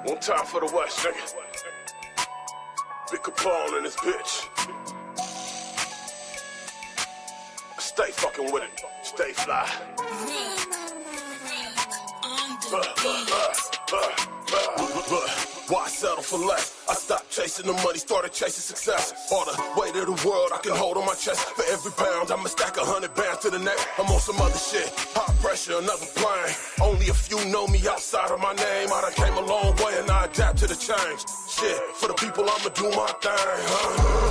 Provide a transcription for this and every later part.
One time for the West, nigga. Big Capone in this bitch. Stay fucking with it. Stay fly. Why settle for less? I stopped chasing the money, started chasing success. All the weight of the world I can hold on my chest. For every pound, I'ma stack 100 bands to the neck. I'm on some other shit, high pressure, another plane. Only a few know me outside of my name. I done came a long way and I adapt to the change. Shit, for the people I'ma do my thing,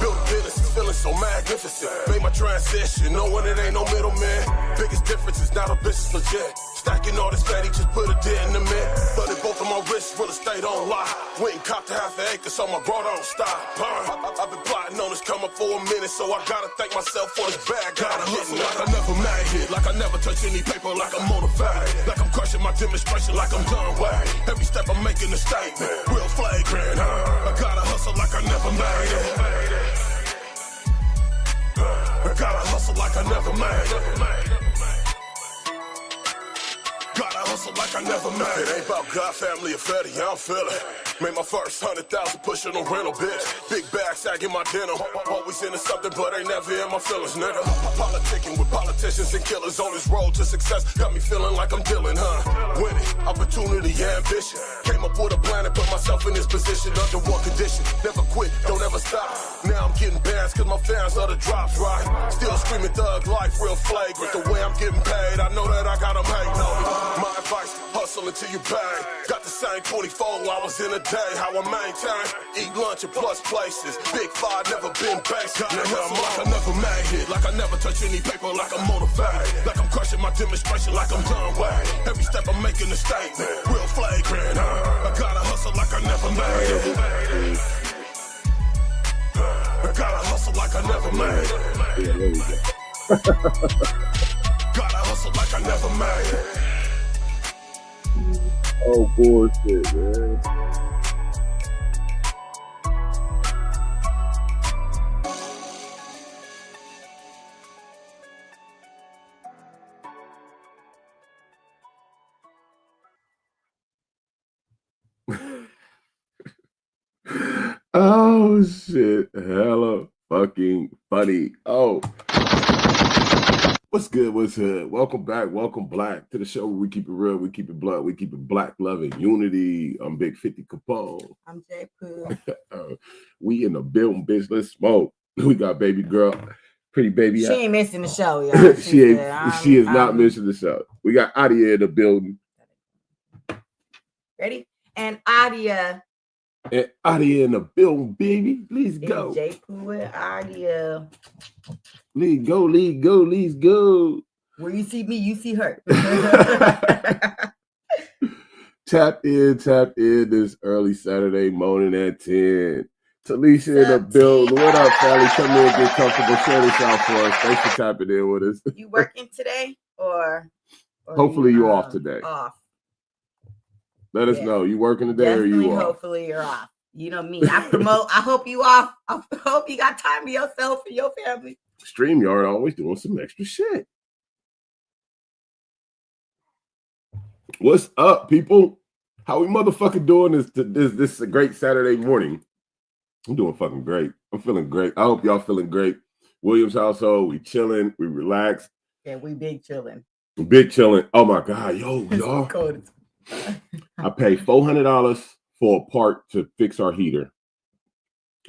Build a business, it's feeling so magnificent. Made my transition, knowing it ain't no middleman. Biggest difference is now the business legit. Stacking all this fatty, just put a dent in the mid. But in both of my wrists, real estate on lock. Went and copped a half an acre, so my bro don't stop. I've been plotting on this coming for a minute, so I gotta thank myself for this bag. Gotta hustle like I never made it, like I never touch any paper, like I'm motivated, like I'm crushing my demonstration, like I'm done with. Every step I'm making a statement, real flagrant. I gotta hustle like I never made it. I gotta hustle like I never made it. Gotta hustle like I never made it. It ain't about God, family, or fatty, I don't feel it. Made my first 100,000 pushing on rental, bitch. Big bag sagging my denim. Always into something, but ain't never in my feelings, nigga. Politicking with politicians and killers on this road to success. Got me feeling like I'm dealing, Winning, opportunity, ambition. Came up with a plan and put myself in this position under one condition. Never quit, don't ever stop. Now I'm getting bands cause my fans are the drops, right? Still screaming thug life, real flagrant. The way I'm getting paid, I know that I got them hating on me. My advice, hustle until you pay. Got the same 24 hours in a day. How I maintain, eat lunch at plus places. Big five, never been basic. Gotta hustle like I never made it, like I never touch any paper, like I'm motivated, like I'm crushing my demonstration, like I'm done with. Every step I'm making a statement, real flagrant. I gotta hustle like I never made it. I gotta hustle like I never made it. Yeah, there we go. Gotta hustle like I never made it. Oh, bullshit, man. Oh, shit. Hella fucking funny. Oh. What's good? What's good? Welcome back. Welcome black to the show where we keep it real, we keep it blunt, we keep it black, love, and unity. I'm Big 50 Capone. I'm J Poo. We in the building, bitch. Let's smoke. We got baby girl, pretty baby. She ain't missing the show, y'all. She is not missing the show. We got Adia in the building. Ready? And Adia. And Adia in the building, baby. Let's go. J Poo and Adia. Let's go, let's go, let's go. Where you see me, you see her. Tap in this early Saturday morning at 10. Talisha in the building. What up, family? Come in, get comfortable. Share this out for us. Thanks for tapping in with us. You working today or hopefully you off today. Off. Let us know. You working today Definitely, or you off? hopefully you're off. You know me. I promote. I hope you off. I hope you got time for yourself and your family. StreamYard always doing some extra shit. What's up, people? How we motherfucking doing this is a great Saturday morning. I'm doing fucking great. I'm feeling great. I hope y'all feeling great. Williams household, we chilling, we relaxed. Yeah, we big chilling. Big chilling. Oh my God, yo, y'all. I paid $400 for a part to fix our heater.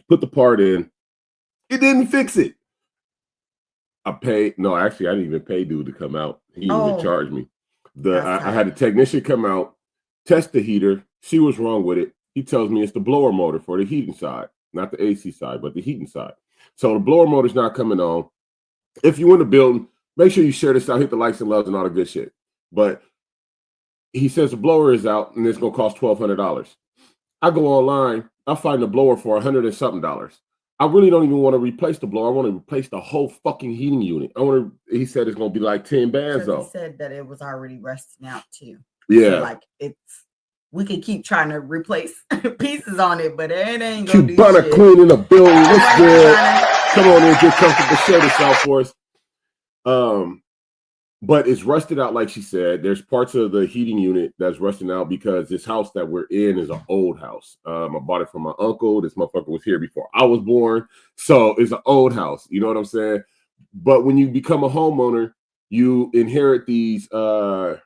Put the part in. It didn't fix it. I didn't even pay dude to come out. He even charged me. I had a technician come out, test the heater, see what's wrong with it. He tells me it's the blower motor for the heating side, not the AC side, but the heating side. So the blower motor's not coming on. If you in the building, make sure you share this out, hit the likes and loves and all the good shit. But he says the blower is out and it's gonna cost $1,200. I go online, I find the blower for $100 and something. I really don't even want to replace the blower. I want to replace the whole fucking heating unit. He said it's going to be like 10 bands though. He said that it was already rusting out too. Yeah. So we could keep trying to replace pieces on it, but it ain't going to do Cubana shit. Queen in the building. What's good? Come on in, get comfortable. Share this out for us. But it's rusted out, like she said. There's parts of the heating unit that's rusting out because this house that we're in is an old house. I bought it from my uncle. This motherfucker was here before I was born. So it's an old house. You know what I'm saying? But when you become a homeowner, you inherit these things. All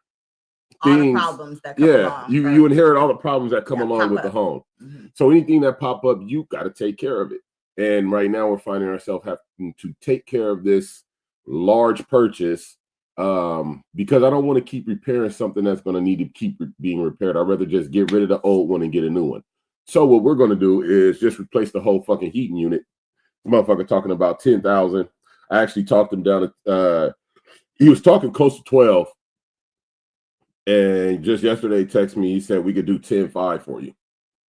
the problems that come along. You inherit all the problems that come along with the home. Mm-hmm. So anything that pop up, you got to take care of it. And right now we're finding ourselves having to take care of this large purchase because I don't want to keep repairing something that's going to need to keep being repaired. I'd rather just get rid of the old one and get a new one. So what we're going to do is just replace the whole fucking heating unit. The motherfucker talking about 10,000. I actually talked him down to, he was talking close to 12. And just yesterday texted me, he said we could do 10.5 for you.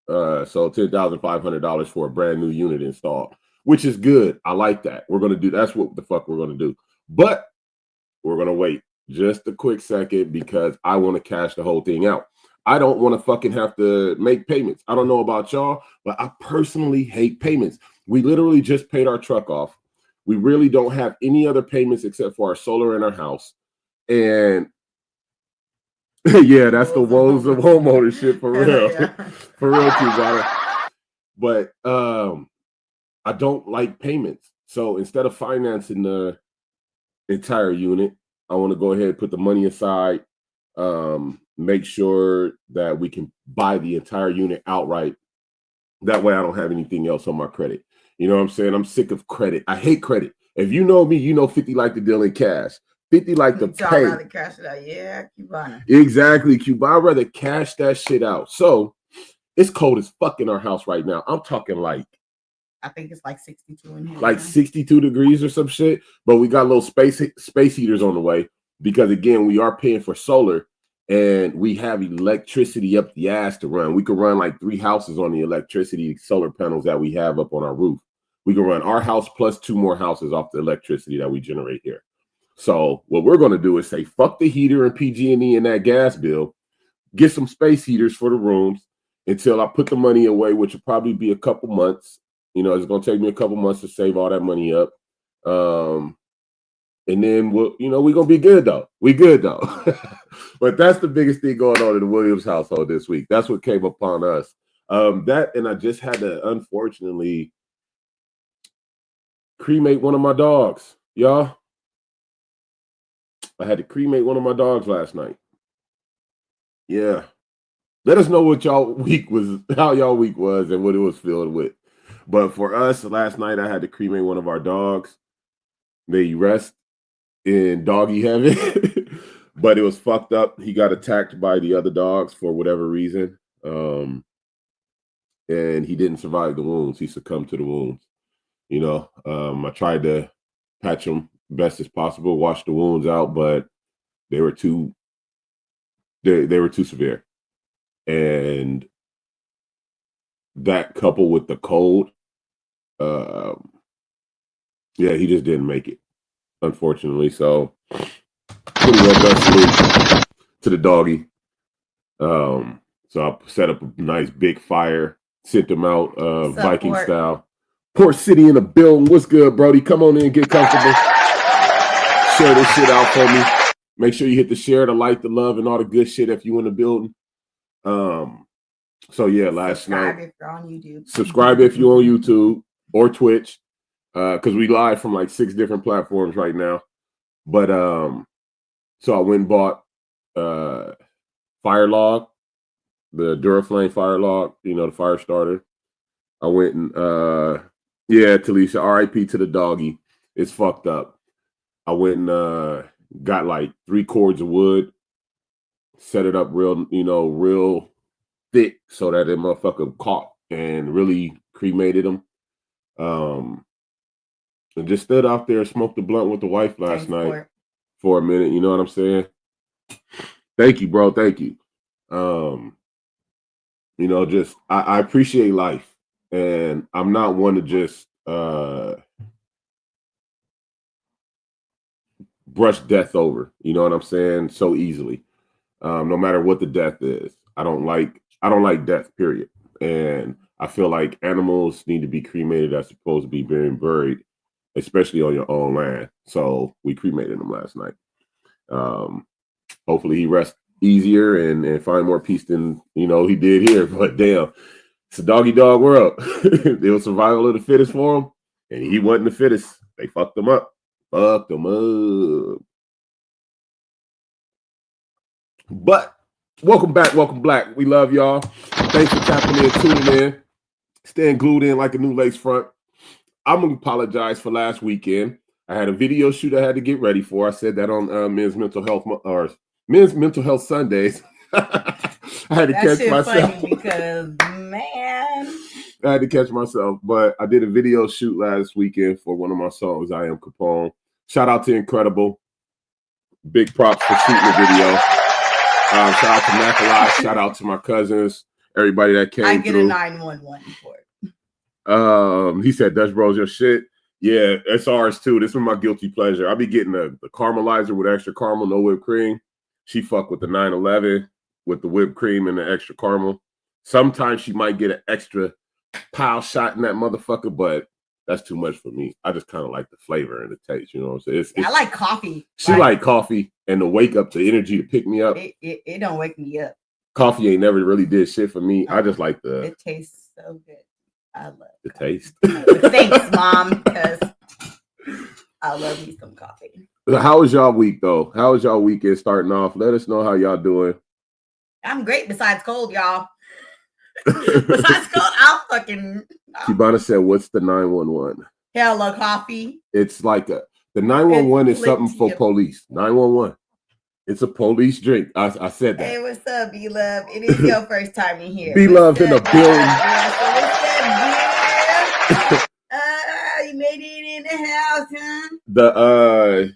So $10,500 for a brand new unit installed, which is good. I like that. We're going to do, that's what the fuck we're going to do. But we're going to wait just a quick second because I want to cash the whole thing out. I don't want to fucking have to make payments. I don't know about y'all, but I personally hate payments. We literally just paid our truck off. We really don't have any other payments except for our solar in our house. And yeah, that's the woes of homeownership for real. For real, Cubana. But I don't like payments. So instead of financing the entire unit, I want to go ahead and put the money aside, make sure that we can buy the entire unit outright. That way I don't have anything else on my credit. You know what I'm saying? I'm sick of credit. I hate credit. If you know me, you know 50 like to deal in cash. 50 like to pay. I'd rather cash it out. Yeah, Cubana. Exactly, Cubana. I'd rather cash that shit out. So it's cold as fuck in our house right now. I'm talking like, I think it's like 62 in here. Like 62 degrees or some shit. But we got little space heaters on the way because, again, we are paying for solar and we have electricity up the ass to run. We could run like 3 houses on the electricity solar panels that we have up on our roof. We can run our house plus 2 more houses off the electricity that we generate here. So what we're going to do is say, fuck the heater and PG&E and that gas bill, get some space heaters for the rooms until I put the money away, which will probably be a couple months. You know, it's going to take me a couple months to save all that money up. And then, we're going to be good, though. We good, though. But that's the biggest thing going on in the Williams household this week. That's what came upon us. That, and I just had to, unfortunately, cremate one of my dogs, y'all. I had to cremate one of my dogs last night. Yeah. Let us know what y'all week was, how y'all week was, and what it was filled with. But for us, last night I had to cremate one of our dogs. They rest in doggy heaven, but it was fucked up. He got attacked by the other dogs for whatever reason, and he didn't survive the wounds. He succumbed to the wounds. You know, I tried to patch him best as possible, wash the wounds out, but they were too severe, and that coupled with the cold. Yeah, he just didn't make it, unfortunately. So, pretty well best salute to the doggy. So I set up a nice big fire, sent him out Viking style. Port City in the building. What's good, Brody? Come on in, get comfortable. Share this shit out for me. Make sure you hit the share, the like, the love, and all the good shit if you in the building. So yeah, last night. If you're on YouTube. Subscribe if you're on YouTube or Twitch, because we live from like 6 different platforms right now. But so I went and bought Fire Log, the Duraflame Fire Log, the fire starter. I went and yeah, Talisha, RIP to the doggy. It's fucked up. I went and got like 3 cords of wood, set it up real thick so that it motherfucker caught and really cremated him. And just stood out there and smoked the blunt with the wife last night for a minute. You know what I'm saying? Thank you, bro. Thank you. Just I appreciate life, and I'm not one to just brush death over. You know what I'm saying? So easily. No matter what the death is, I don't like death. Period. And I feel like animals need to be cremated as opposed to be buried, especially on your own land. So we cremated them last night. Hopefully he rests easier and find more peace than he did here. But damn, it's a doggy dog world. It was survival of the fittest for him, and he wasn't the fittest. They fucked him up. But welcome back, welcome black. We love y'all. Thanks for tapping in, tuning in, staying glued in like a new lace front. I'm gonna apologize for last weekend. I had a video shoot I had to get ready for. I said that on Men's Mental Health Sundays. I had to catch myself. Funny because man, I had to catch myself, but I did a video shoot last weekend for one of my songs, I Am Capone. Shout out to Incredible. Big props for shooting the video. Shout out to Mackalock. Shout out to my cousins, everybody that came I get through. a 911 for it. He said, Dutch Bros, your shit. Yeah, that's ours too. This is my guilty pleasure. I'll be getting the caramelizer with extra caramel, no whipped cream. She fuck with the 911 with the whipped cream and the extra caramel. Sometimes she might get an extra pile shot in that motherfucker, but that's too much for me. I just kind of like the flavor and the taste. You know what I'm saying? I like coffee. She like coffee and the wake up, the energy to pick me up. It don't wake me up. Coffee ain't never really did shit for me. I just like the. It tastes so good. I love the taste. Thanks, Mom, because I love me some coffee. How was y'all week though? How was y'all weekend starting off? Let us know how y'all doing. I'm great besides cold, y'all. Besides cold, I'm fucking. Kibana said, "What's the 911?" Hella coffee. It's like the 911 is something for police. 911. It's a police drink. I said that. Hey, what's up, B-Love? It is your first time in here. B-Love in the building. You made it in the house, huh?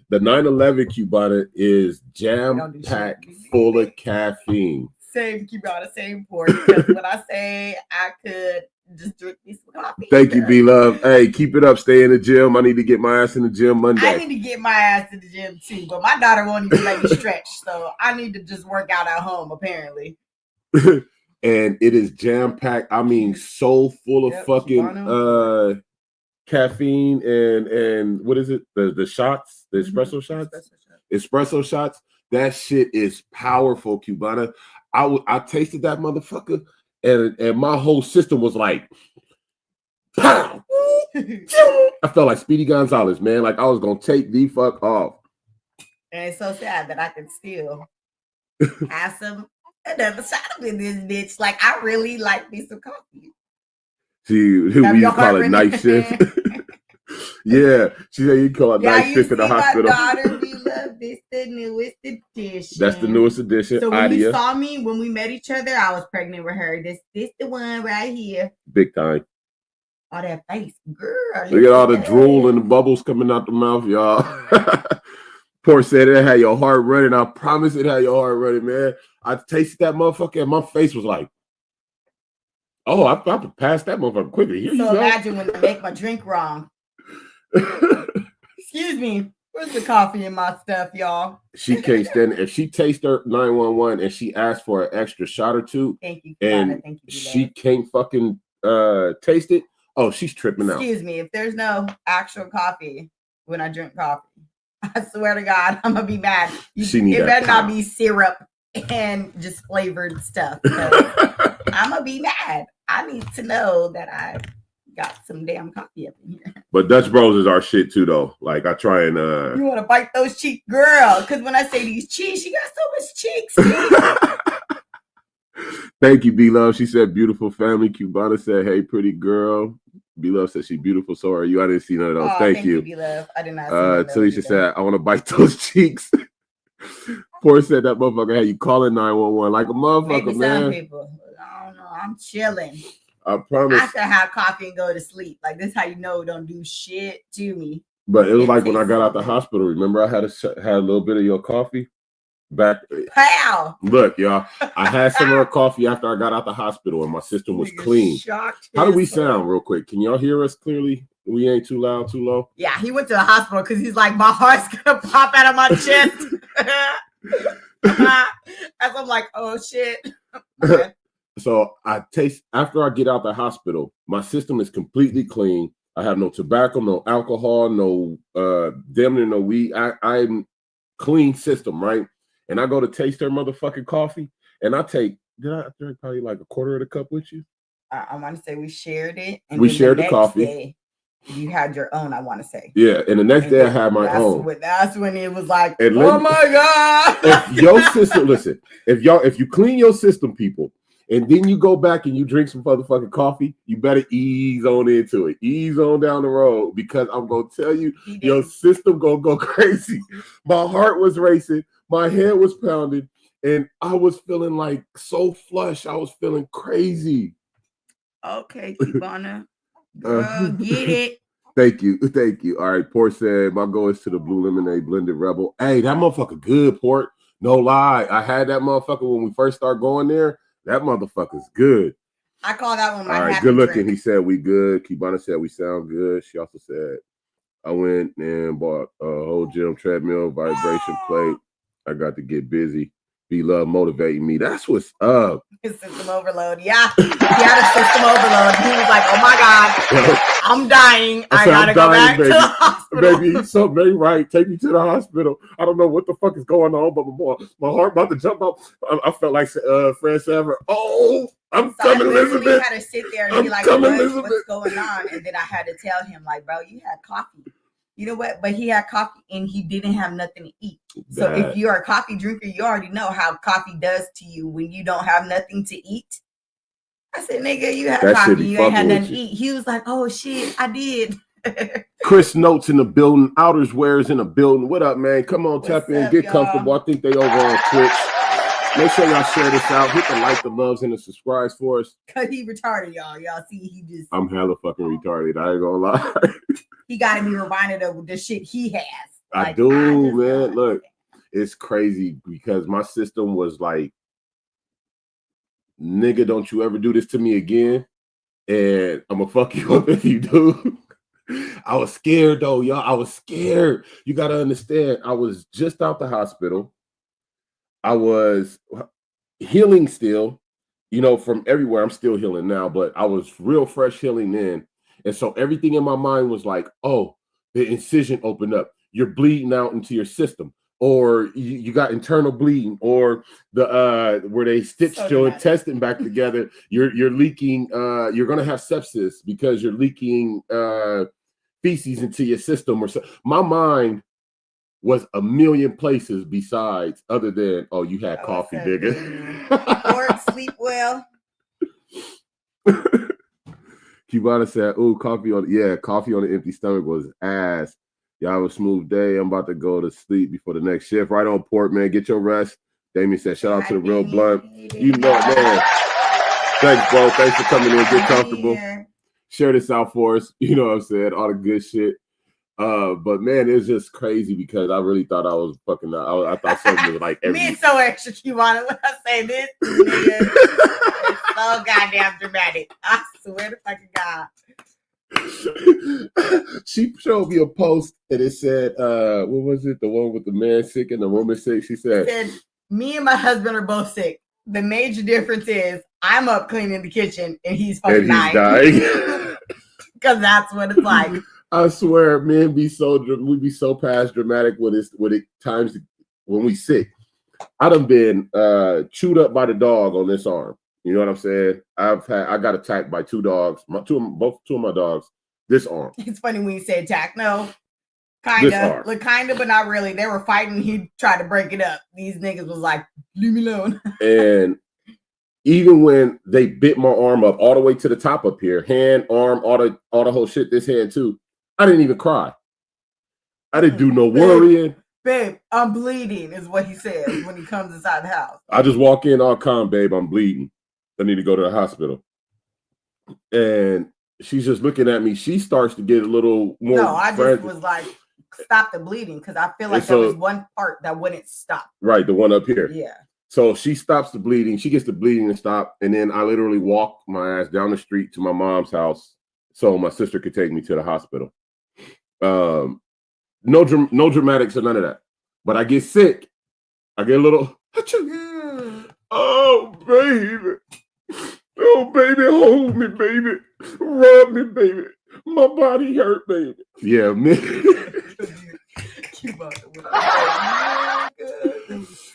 The 911 Cubana is jam-packed full of caffeine. Same Cubana, same port. Because when I say I could just drink me some coffee. Thank you, B-Love. Hey, keep it up. Stay in the gym. I need to get my ass in the gym Monday. I need to get my ass in the gym too, but my daughter won't even let me stretch, so I need to just work out at home apparently. And it is jam-packed. I mean, so full of fucking caffeine and what is it? The shots, the espresso shots? Espresso shots. That shit is powerful, Cubana. I tasted that motherfucker. And my whole system was like, pow! I felt like Speedy Gonzalez, man. Like I was gonna take the fuck off. And it's so sad that I can still have another shot up in this bitch. Like I really like me some coffee. We call it night shift. Yeah, she said you call it night shift in the hospital. My daughter, we love this, the newest edition. That's the newest edition. So when you saw me when we met each other, I was pregnant with her. This the one right here. Big time. All that face, girl. Look at all the drool and the bubbles coming out the mouth, y'all. Poor said it had your heart running. I promise it had your heart running, man. I tasted that motherfucker and my face was like, oh, I thought to pass that motherfucker quickly. Here so imagine when I make my drink wrong. Excuse me. Where's the coffee in my stuff, y'all? She can't stand it. If she tastes her 911 and she asks for an extra shot or two, thank you, and thank you, she can't fucking taste it, oh, she's tripping out. Excuse me. If there's no actual coffee when I drink coffee, I swear to God, I'm gonna be mad. It better not be syrup and just flavored stuff. I'm gonna be mad. I need to know that I got some damn coffee up in here. But Dutch Bros is our shit too, though. Like I try and you want to bite those cheeks, girl? Because when I say these cheeks, she got so much cheeks. Thank you, B-Love. She said, beautiful family. Cubana said, hey, pretty girl. B-Love said, she beautiful. So are you. I didn't see none of those. Thank you. B-Love. I did not see Talisha said, I want to bite those cheeks. Poor said that motherfucker had you calling 911 like a motherfucker, maybe man. Some people. I don't know. I'm chilling. I promise. I could have coffee and go to sleep. Like this, how you know it don't do shit to me. But it was like when I got out the hospital. Remember, I had a little bit of your coffee back. Pow! Look, y'all. I had some of her coffee after I got out the hospital, and my system was clean. How do we sound, real quick? Can y'all hear us clearly? We ain't too loud, too low. Yeah, he went to the hospital because he's like, my heart's gonna pop out of my chest. As I'm like, oh shit. Okay. So after I get out the hospital, my system is completely clean. I have no tobacco, no alcohol, no damn near no weed. I'm clean system, right? And I go to taste their motherfucking coffee, and I take, did I drink probably like a quarter of the cup with you? I want to say we shared it. And we shared the coffee. Day, you had your own, I want to say. Yeah, and the next day I had my own. That's when it was like, oh my God. If your system, listen, if you clean your system, people, and then you go back and you drink some motherfucking coffee, you better ease on into it. Ease on down the road, because I'm going to tell you, your system going to go crazy. My heart was racing. My head was pounding. And I was feeling like so flush. I was feeling crazy. Okay, Kibana. Girl, get it. Thank you. All right, Port said, my goal is to the Blue Lemonade Blended Rebel. Hey, that motherfucker good, Port. No lie. I had that motherfucker when we first started going there. That motherfucker's good. I call that one my all right, happy good looking. Drink. He said we good. Kibana said we sound good. She also said, I went and bought a whole gym treadmill, vibration plate. I got to get busy. B-Love motivating me. That's what's up. His system overload. Yeah. He had a system overload. He was like, oh my God, I'm dying. I gotta go back to the hospital. Baby, he's so very right. Take me to the hospital. I don't know what the fuck is going on, but my heart about to jump up. I felt like Fred Savage. Oh, I'm coming, Elizabeth. I had to sit there and be like, what's going on? And then I had to tell him, like, bro, you had coffee. You know what? But he had coffee and he didn't have nothing to eat. So if you're a coffee drinker, you already know how coffee does to you when you don't have nothing to eat. I said, nigga, you had coffee, you ain't had nothing to eat. He was like, oh shit, I did. Chris Notes in the building, Outers Wears in the building. What up, man? Come on, tap in, get comfortable. I think they over on Twitch. Make sure y'all share this out. Hit the like, the loves, and the subscribes for us. Cause he retarded, y'all. Y'all see, he just. I'm hella fucking retarded. I ain't gonna lie. He got to be reminded of the shit he has. Like, I do, man. Look, it's crazy because my system was like, nigga, don't you ever do this to me again. And I'm gonna fuck you up if you do. I was scared though, y'all. I was scared. You got to understand, I was just out the hospital. I was healing still, from everywhere. I'm still healing now, but I was real fresh healing then. And so everything in my mind was like, oh, the incision opened up. You're bleeding out into your system. Or you got internal bleeding, or the where they stitched your intestine back together. You're leaking. You're gonna have sepsis because you're leaking feces into your system. Or so. My mind was a million places besides, other than, oh, you had coffee, nigga. Or sleep well. Kibana said, "Oh, coffee on an empty stomach was ass. Y'all have a smooth day. I'm about to go to sleep before the next shift. Right on, Port, man. Get your rest." Damien said, "Shout out to the Real Blunt. You know, man. Thanks, bro. Thanks for coming in. Get comfortable. Share this out for us. You know what I'm saying? All the good shit. But man, it's just crazy because I really thought I was fucking. I thought something was like me so extra Kibana when I say this. It's so goddamn dramatic. I swear to fucking God. She showed me a post and it said, what was it? The one with the man sick and the woman sick. She said, me and my husband are both sick. The major difference is I'm up cleaning the kitchen and he's fucking dying. Because that's what it's like. I swear, men we be so past dramatic when it times when we sick. I done been chewed up by the dog on this arm. You know what I'm saying? I got attacked by two dogs. Two of my dogs. This arm. It's funny when you say attack. No, kinda, but not really. They were fighting. He tried to break it up. These niggas was like, "Leave me alone." And even when they bit my arm up all the way to the top up here, hand, arm, all the whole shit. This hand too. I didn't even cry. I didn't do no worrying. Babe, I'm bleeding, is what he says when he comes inside the house. I just walk in all calm, babe. I'm bleeding. I need to go to the hospital. And she's just looking at me. She starts to get a little more. No, I just was like, stop the bleeding, because I feel like there was one part that wouldn't stop. Right, the one up here. Yeah. So she stops the bleeding. She gets the bleeding to stop. And then I literally walk my ass down the street to my mom's house so my sister could take me to the hospital. No dramatics or none of that. But I get sick. I get a little. Oh, baby. Oh, baby, hold me, baby. Rub me, baby. My body hurt, baby. Yeah, man.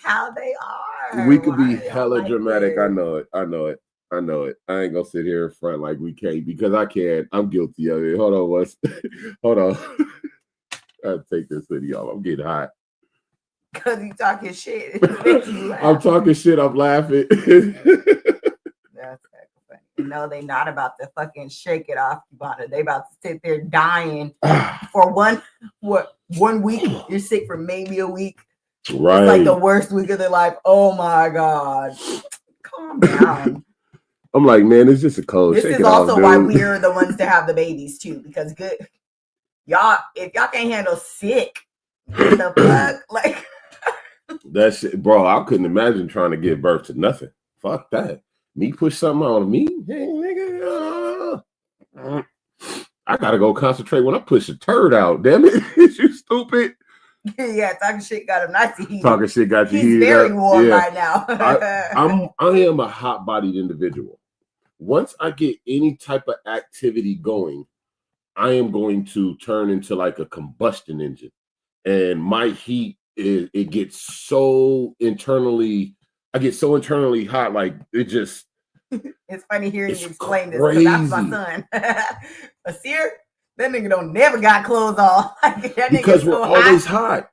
How they are. We could be hella dramatic. I know it. I ain't gonna sit here in front like we can't because I can't. I'm guilty of it. Hold on, hold on. I have to take this hoodie off. I'm getting hot. Because you talking shit. I'm talking shit. I'm laughing. That's funny. No, they not about to fucking shake it off, Cubana. They about to sit there dying for 1 week. You're sick for maybe a week. Right. It's like the worst week of their life. Oh my God. Calm down. I'm like, man, it's just a cold. This Shake is it also off, why we're the ones to have the babies too, because y'all, if y'all can't handle sick, what the fuck? Like that shit, bro. I couldn't imagine trying to give birth to nothing. Fuck that. Me push something on me. Hey, nigga. I gotta go concentrate when I push a turd out. Damn it. Is you stupid? Yeah, talking shit got him nice heated. Talking shit got you heated. He's very warm right now. I am a hot-bodied individual. Once I get any type of activity going, I am going to turn into like a combustion engine. And my heat it gets so internally, I get so internally hot, like it just it's funny hearing you explain this because that's my son. Asir, that nigga don't never got clothes on. Because we're always hot.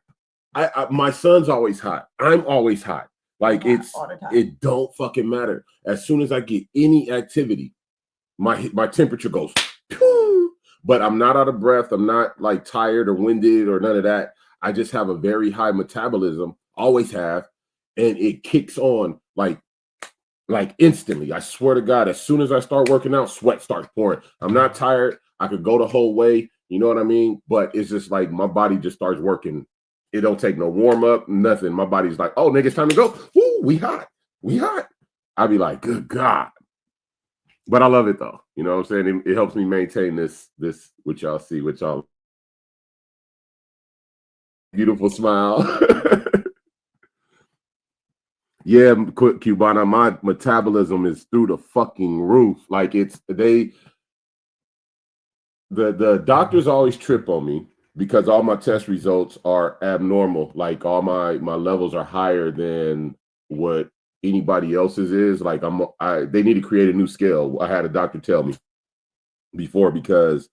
My son's always hot. I'm always hot. Like it don't fucking matter. As soon as I get any activity, my temperature goes. But I'm not out of breath. I'm not like tired or winded or none of that. I just have a very high metabolism. Always have, and it kicks on like instantly. I swear to God, as soon as I start working out, sweat starts pouring. I'm not tired. I could go the whole way. You know what I mean? But it's just like my body just starts working. It don't take no warm up, nothing. My body's like, oh, nigga, it's time to go. Woo, we hot. I'd be like, good God. But I love it though. You know what I'm saying? It helps me maintain this, what y'all see, what y'all beautiful smile. Yeah, Cubana, my metabolism is through the fucking roof. Like the doctors always trip on me because all my test results are abnormal. Like all my levels are higher than what anybody else's is. Like they need to create a new scale. I had a doctor tell me before because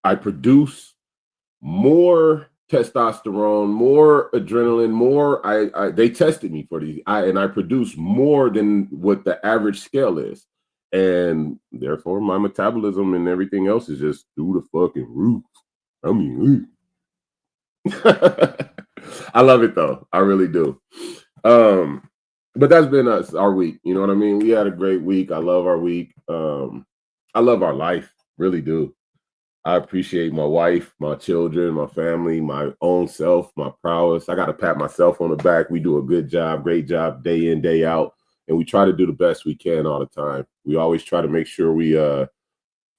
I produce more testosterone, more adrenaline, more. They tested me for these, and I produce more than what the average scale is, and therefore my metabolism and everything else is just through the fucking roof. I mean, I love it though. I really do. But that's been our week. You know what I mean? We had a great week. I love our week. I love our life. Really do. I appreciate my wife, my children, my family, my own self, my prowess. I got to pat myself on the back. We do a good job, great job, day in, day out. And we try to do the best we can all the time. We always try to make sure we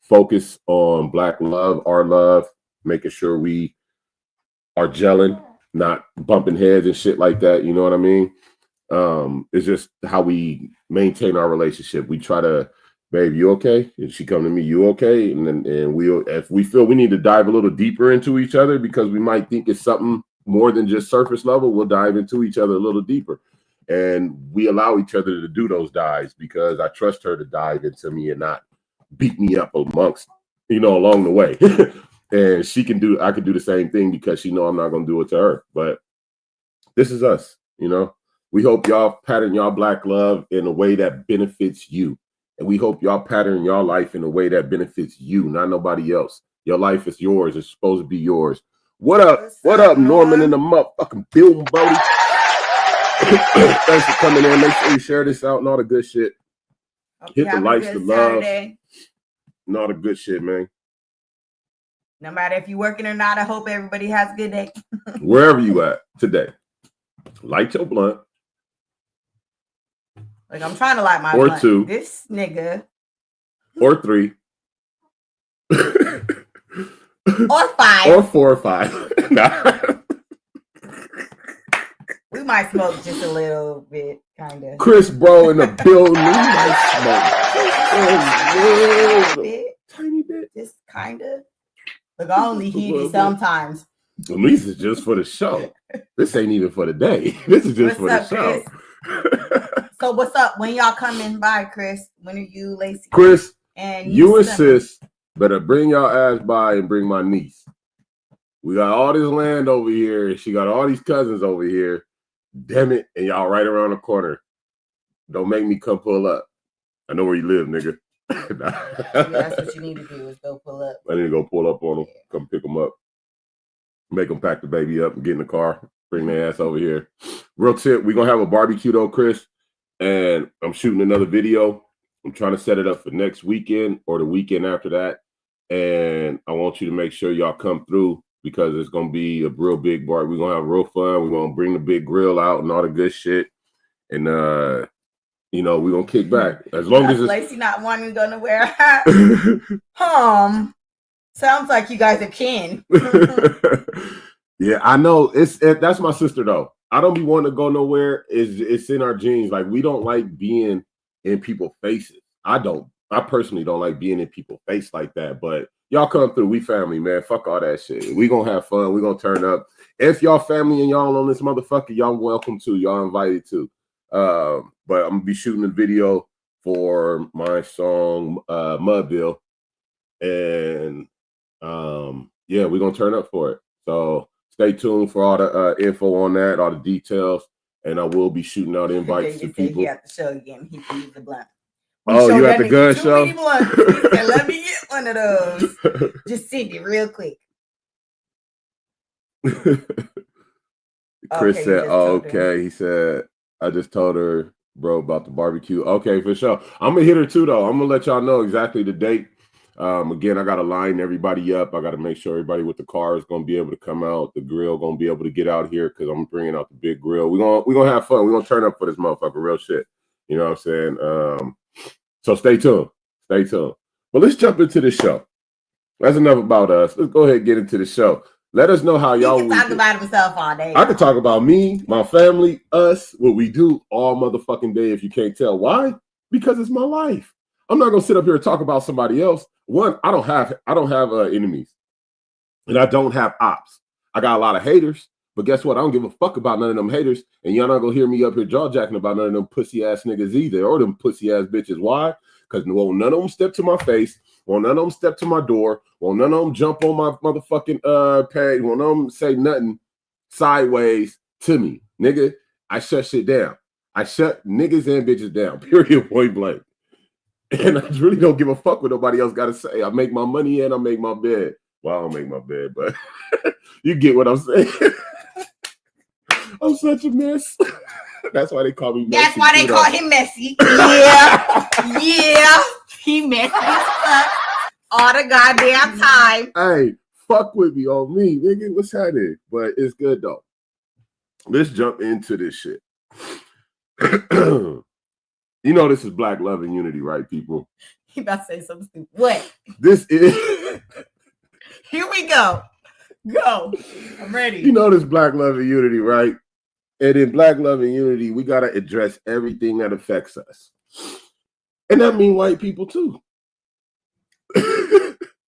focus on Black love, our love, making sure we are gelling, not bumping heads and shit like that. You know what I mean? It's just how we maintain our relationship. We try to, babe, you okay? If she come to me, you okay? And if we feel we need to dive a little deeper into each other because we might think it's something more than just surface level, we'll dive into each other a little deeper. And we allow each other to do those dives because I trust her to dive into me and not beat me up amongst, along the way. And I could do the same thing because she know I'm not going to do it to her. But this is us, We hope y'all pattern y'all Black love in a way that benefits you. And we hope y'all pattern your life in a way that benefits you, not nobody else. Your life is yours. It's supposed to be yours. What up? What up, Norman in the motherfucking building, buddy? Thanks for coming in. Make sure you share this out and all the good shit. Hit the likes, the love, and all the good shit, man. No matter if you're working or not, I hope everybody has a good day. Wherever you at today, light your blunt. Like I'm trying to light my or blunt. 2. This nigga. Or 3. Or 5. Or 4 or 5. We might smoke just a little bit, kind of. Chris Bro in the building. We might smoke a little bit. Tiny bit. Just kind of. Look, I only heat it sometimes. Denise is just for the show. This ain't even for the day. This is just for the show. So what's up? When y'all coming by, Chris? When are you, Lacey? Chris, and you and sis better bring y'all ass by and bring my niece. We got all this land over here. She got all these cousins over here. Damn it. And y'all right around the corner. Don't make me come pull up. I know where you live, nigga. That's what you need to do is go pull up. I need to go pull up on them. Come pick them up. Make them pack the baby up and get in the car. Bring their ass over here. Real tip, we're going to have a barbecue though, Chris. And I'm shooting another video. I'm trying to set it up for next weekend or the weekend after that. And I want you to make sure y'all come through because it's going to be a real big bar. We're going to have real fun. We're going to bring the big grill out and all the good shit. And, you know, we're going to kick back. As long as it's... Lacey not wanting to go nowhere. Sounds like you guys are kin. Yeah, I know. That's my sister, though. I don't be wanting to go nowhere. It's in our genes. Like, we don't like being in people's faces. I personally don't like being in people's face like that. But y'all come through. We family, man. Fuck all that shit. We gonna have fun. We gonna turn up. If y'all family and y'all on this motherfucker, y'all welcome to. Y'all invited to. But I'm gonna be shooting a video for my song Mudville. And yeah, we're gonna turn up for it. So stay tuned for all the info on that, all the details, and I will be shooting out invites to people. He at the show again. He can use the blunt. Oh, you at the gun show? He said, let me get one of those. Just send it real quick. Chris said, okay. He said, I just told her, bro, about the barbecue. Okay, for sure. I'm gonna hit her too, though. I'm gonna let y'all know exactly the date. Again, I gotta line everybody up. I gotta make sure everybody with the car is gonna be able to come out. The grill gonna be able to get out here because I'm bringing out the big grill. We're gonna have fun. We're gonna turn up for this motherfucker, real shit. You know what I'm saying? So stay tuned. Stay tuned. But let's jump into the show. That's enough about us. Let's go ahead and get into the show. Let us know how y'all can talk about himself all day. I can talk about me, my family, us, what we do all motherfucking day if you can't tell. Why? Because it's my life. I'm not gonna sit up here and talk about somebody else. One, I don't have enemies, and I don't have ops. I got a lot of haters, but guess what? I don't give a fuck about none of them haters, and y'all not gonna hear me up here jaw jacking about none of them pussy ass niggas either, or them pussy ass bitches. Why? Because won't none of them step to my face, won't none of them step to my door, won't none of them jump on my motherfucking page, won't none of them say nothing sideways to me, nigga. I shut shit down. I shut niggas and bitches down. Period. Point blank. And I really don't give a fuck what nobody else got to say. I make my money and I make my bed. Well, I don't make my bed, but you get what I'm saying. I'm such a mess. That's why they call me messy. That's why they call him messy. Yeah. Yeah. He messy all the goddamn time. Hey, fuck with me on me, nigga. What's happening? But it's good, though. Let's jump into this shit. You know this is Black Love and Unity, right, people? You about to say something stupid. What? This is... Here we go. Go. I'm ready. You know this Black Love and Unity, right? And in Black Love and Unity, we got to address everything that affects us. And that means white people, too.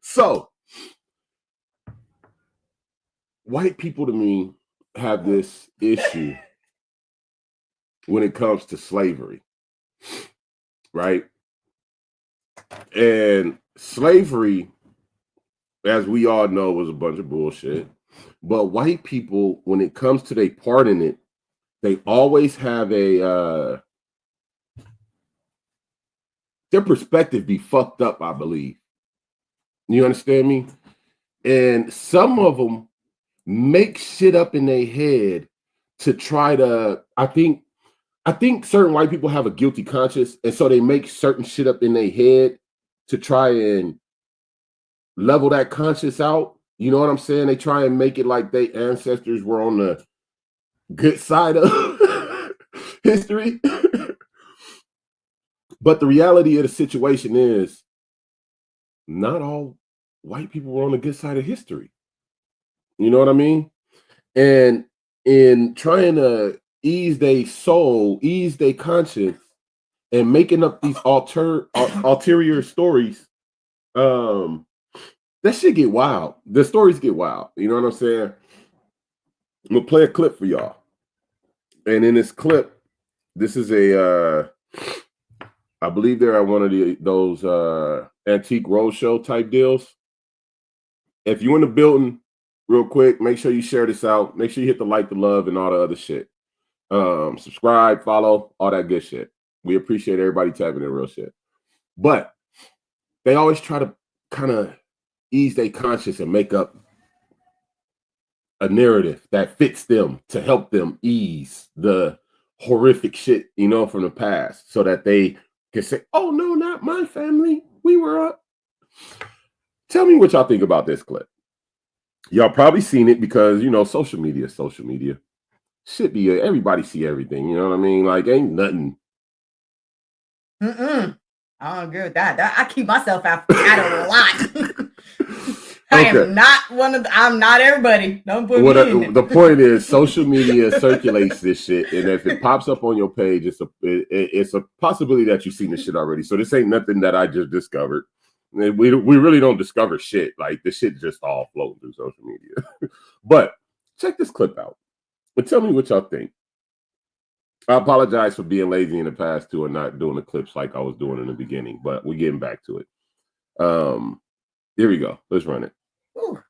So, white people, to me, have this issue when it comes to slavery. Right? And slavery, as we all know, was a bunch of bullshit. But white people, when it comes to their part in it, they always have their perspective be fucked up, I believe. You understand me? And some of them make shit up in their head to try to, I think certain white people have a guilty conscience, and so they make certain shit up in their head to try and level that conscience out. You know what I'm saying? They try and make it like their ancestors were on the good side of history. But the reality of the situation is not all white people were on the good side of history. You know what I mean? And in trying to ease their soul, ease their conscience, and making up these ulterior stories, that shit get wild. The stories get wild. You know what I'm saying? I'm gonna play a clip for y'all. And in this clip, this is I believe they're at one of those antique roadshow type deals. If you're in the building, real quick, make sure you share this out. Make sure you hit the like, the love, and all the other shit. Subscribe, follow, all that good shit. We appreciate everybody tapping in real shit. But they always try to kind of ease their conscience and make up a narrative that fits them to help them ease the horrific shit, from the past, so that they can say, oh, no, not my family. We were up. Tell me what y'all think about this clip. Y'all probably seen it because, social media is social media. Should be, everybody see everything. You know what I mean? Like, ain't nothing. I don't agree with that. I keep myself out a lot. I am not I'm not everybody. Don't put me in. The point is, social media circulates this shit, and if it pops up on your page, it's a possibility that you've seen this shit already. So this ain't nothing that I just discovered. We really don't discover shit. Like, this shit just all floating through social media. But check this clip out and tell me what y'all think. I apologize for being lazy in the past too and not doing the clips like I was doing in the beginning, but we're getting back to it. Here we go. Let's run it. Ooh.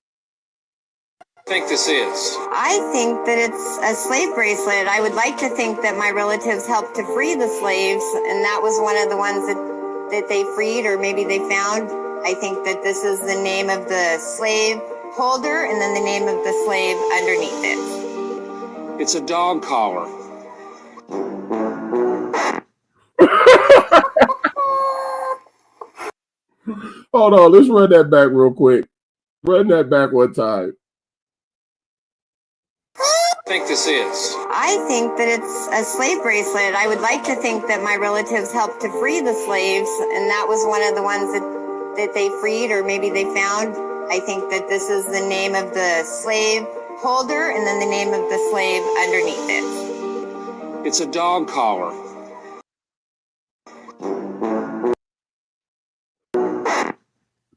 Think this is? I think that it's a slave bracelet. I would like to think that my relatives helped to free the slaves, and that was one of the ones that they freed, or maybe they found. I think that this is the name of the slave holder and then the name of the slave underneath it. It's a dog collar. Hold on, let's run that back real quick. Run that back one time. Think this is? I think that it's a slave bracelet. I would like to think that my relatives helped to free the slaves, and that was one of the ones that they freed, or maybe they found. I think that this is the name of the slave holder and then the name of the slave underneath it. It's a dog collar.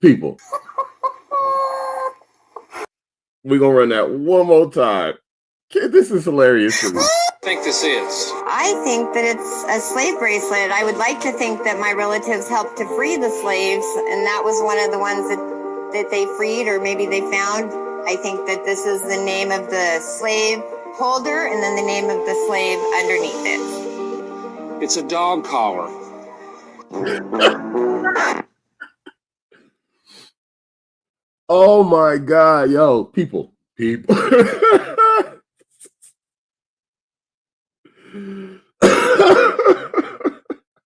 People, we're gonna run that one more time. This is hilarious to me. Think this is? I think that it's a slave bracelet. I would like to think that my relatives helped to free the slaves, and that was one of the ones that they freed, or maybe they found. I think that this is the name of the slave holder and then the name of the slave underneath it. It's a dog collar. Oh my God, yo, people.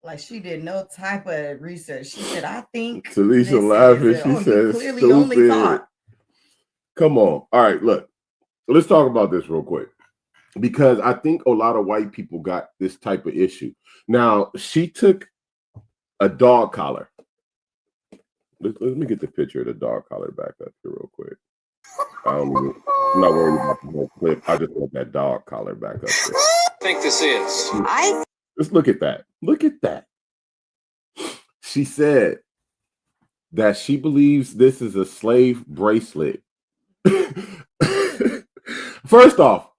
Like, she did no type of research. She said, I think. Talisha laughing. She said, clearly only thought. Come on. All right, look. Let's talk about this real quick. Because I think a lot of white people got this type of issue. Now, she took a dog collar. Let me get the picture of the dog collar back up here real quick. I'm not worried about the whole clip. I just want that dog collar back up there. Think this is? Just look at that. Look at that. She said that she believes this is a slave bracelet. First off,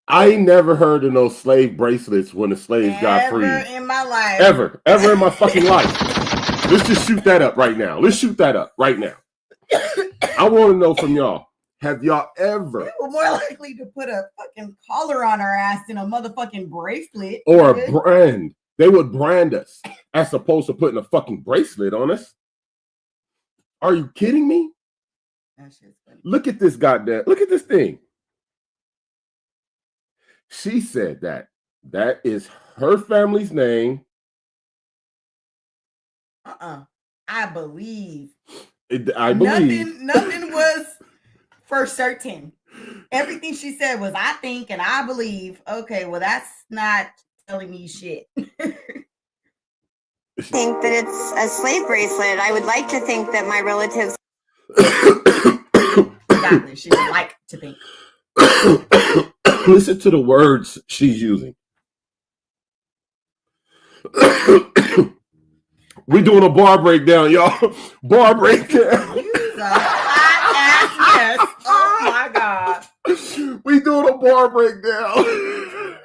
I ain't never heard of no slave bracelets when the slaves got freed. Ever in my life. Ever in my fucking life. Let's just shoot that up right now. I want to know from y'all. Have y'all ever? We were more likely to put a fucking collar on our ass than a motherfucking bracelet. Or a brand. They would brand us as opposed to putting a fucking bracelet on us. Are you kidding me? That shit's funny. Look at this goddamn. Look at this thing. She said that is her family's name. I believe. I believe. Nothing was for certain. Everything she said was, I think and I believe. Okay, well, that's not telling me shit. I think that it's a slave bracelet. I would like to think that my relatives. Exactly. She would like to think. Listen to the words she's using. We doing a bar breakdown, y'all. Bar breakdown. Yes. Oh my God. We doing bar breakdown.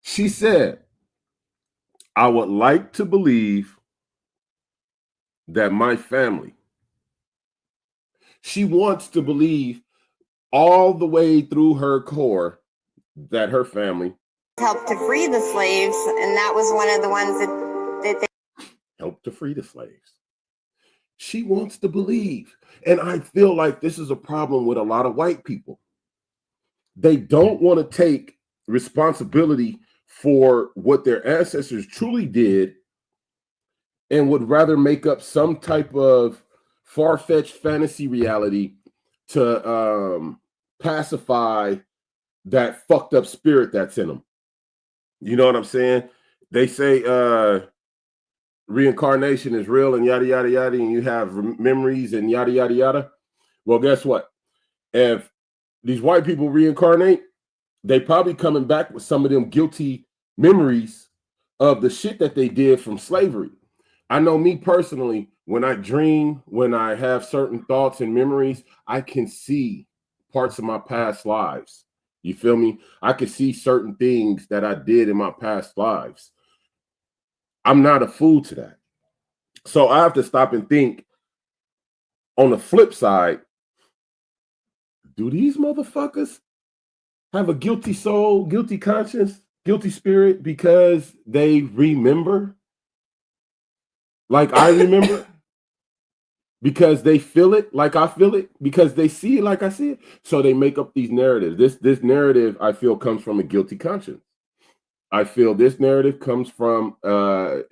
She said, I would like to believe that my family, she wants to believe all the way through her core that her family helped to free the slaves, and that was one of the ones that they helped to free the slaves. She wants to believe. And I feel like this is a problem with a lot of white people. They don't want to take responsibility for what their ancestors truly did and would rather make up some type of far-fetched fantasy reality to pacify that fucked up spirit that's in them. You know what I'm saying? They say reincarnation is real and yada, yada, yada, and you have memories and yada, yada, yada. Well, guess what? If these white people reincarnate, they probably coming back with some of them guilty memories of the shit that they did from slavery. I know me personally, when I dream, when I have certain thoughts and memories, I can see parts of my past lives. You feel me? I can see certain things that I did in my past lives. I'm not a fool to that. So I have to stop and think, on the flip side, do these motherfuckers have a guilty soul, guilty conscience, guilty spirit because they remember like I remember? Because they feel it like I feel it, because they see it like I see it. So they make up these narratives. This narrative, I feel, comes from a guilty conscience. I feel this narrative comes from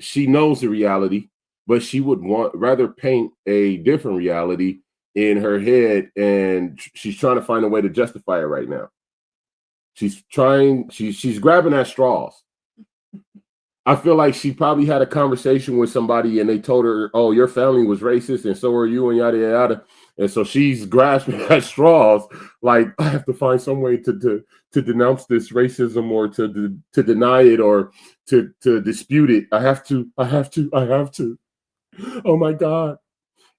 she knows the reality, but she would rather paint a different reality in her head, and she's trying to find a way to justify it right now. She's grabbing at straws. I feel like she probably had a conversation with somebody and they told her, oh, your family was racist and so are you and yada, yada, yada. And so she's grasping at straws. Like, I have to find some way to denounce this racism or to deny it or to dispute it. I have to. Oh my God.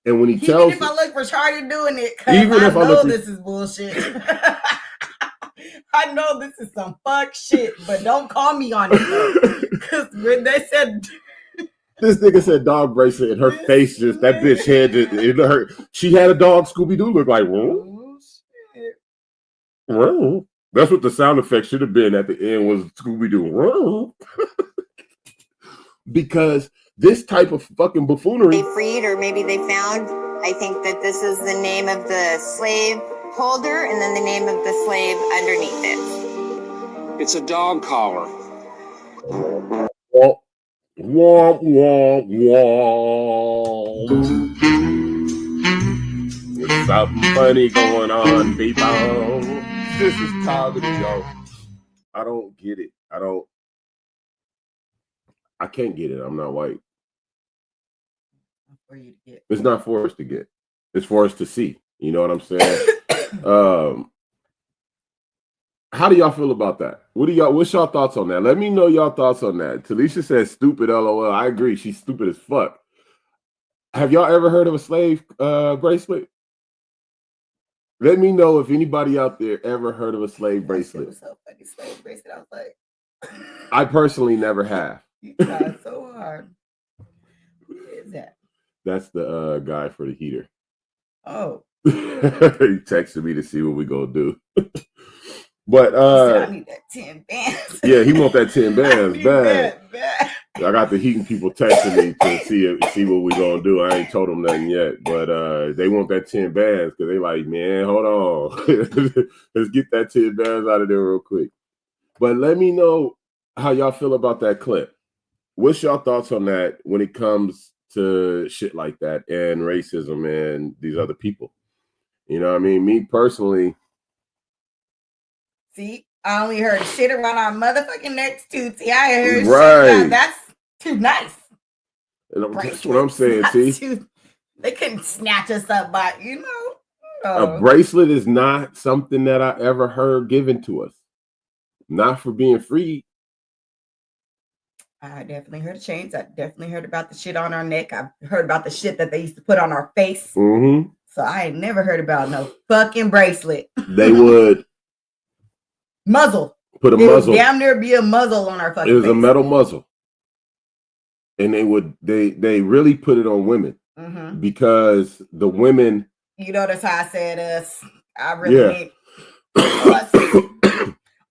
And when he tells, even if I look retarded doing it, because I know this is bullshit. I know this is some fuck shit, but don't call me on it. Because when they said this nigga said dog bracelet and her face just, that bitch head just, it hurt. She had a dog Scooby-Doo look like, whoa. Whoa. That's what the sound effect should have been at the end, was Scooby-Doo. Whoa. Because this type of fucking buffoonery. They freed, or maybe they found. I think that this is the name of the slave holder and then the name of the slave underneath it. It's a dog collar. Womp, womp, womp, womp. There's something funny going on, people. This is comedy, yo. I don't get it. I can't get it. I'm not white. For you to get. It's not for us to get. It's for us to see. You know what I'm saying? How do y'all feel about that? What's y'all thoughts on that? Let me know y'all thoughts on that. Talisha says stupid, LOL. I agree. She's stupid as fuck. Have y'all ever heard of a slave bracelet? Let me know if anybody out there ever heard of a slave bracelet. It was so funny, slave bracelet. I was like, I personally never have. You tried so hard. Who is that? That's the guy for the heater. Oh. He texted me to see what we gonna do. But I need that 10 bands. Yeah, he want that 10 bands bad. I got the heating people texting me to see what we gonna do. I ain't told them nothing yet, but they want that 10 bands because they like, man, hold on. Let's get that 10 bands out of there real quick. But let me know how y'all feel about that clip. What's y'all thoughts on that when it comes to shit like that and racism and these other people? You know what I mean? Me personally. See, I only heard shit around our motherfucking necks too. See, I heard right. Shit. That's too nice. And that's what I'm saying, see? They couldn't snatch us up by, you know. A bracelet is not something that I ever heard given to us. Not for being free. I definitely heard of chains. I definitely heard about the shit on our neck. I've heard about the shit that they used to put on our face. Mm-hmm. So I ain't never heard about no fucking bracelet. They would muzzle. Put a muzzle. Would damn near be a muzzle on our fucking It was face. a metal muzzle. And they really put it on women because the women. You notice how I said us. I really need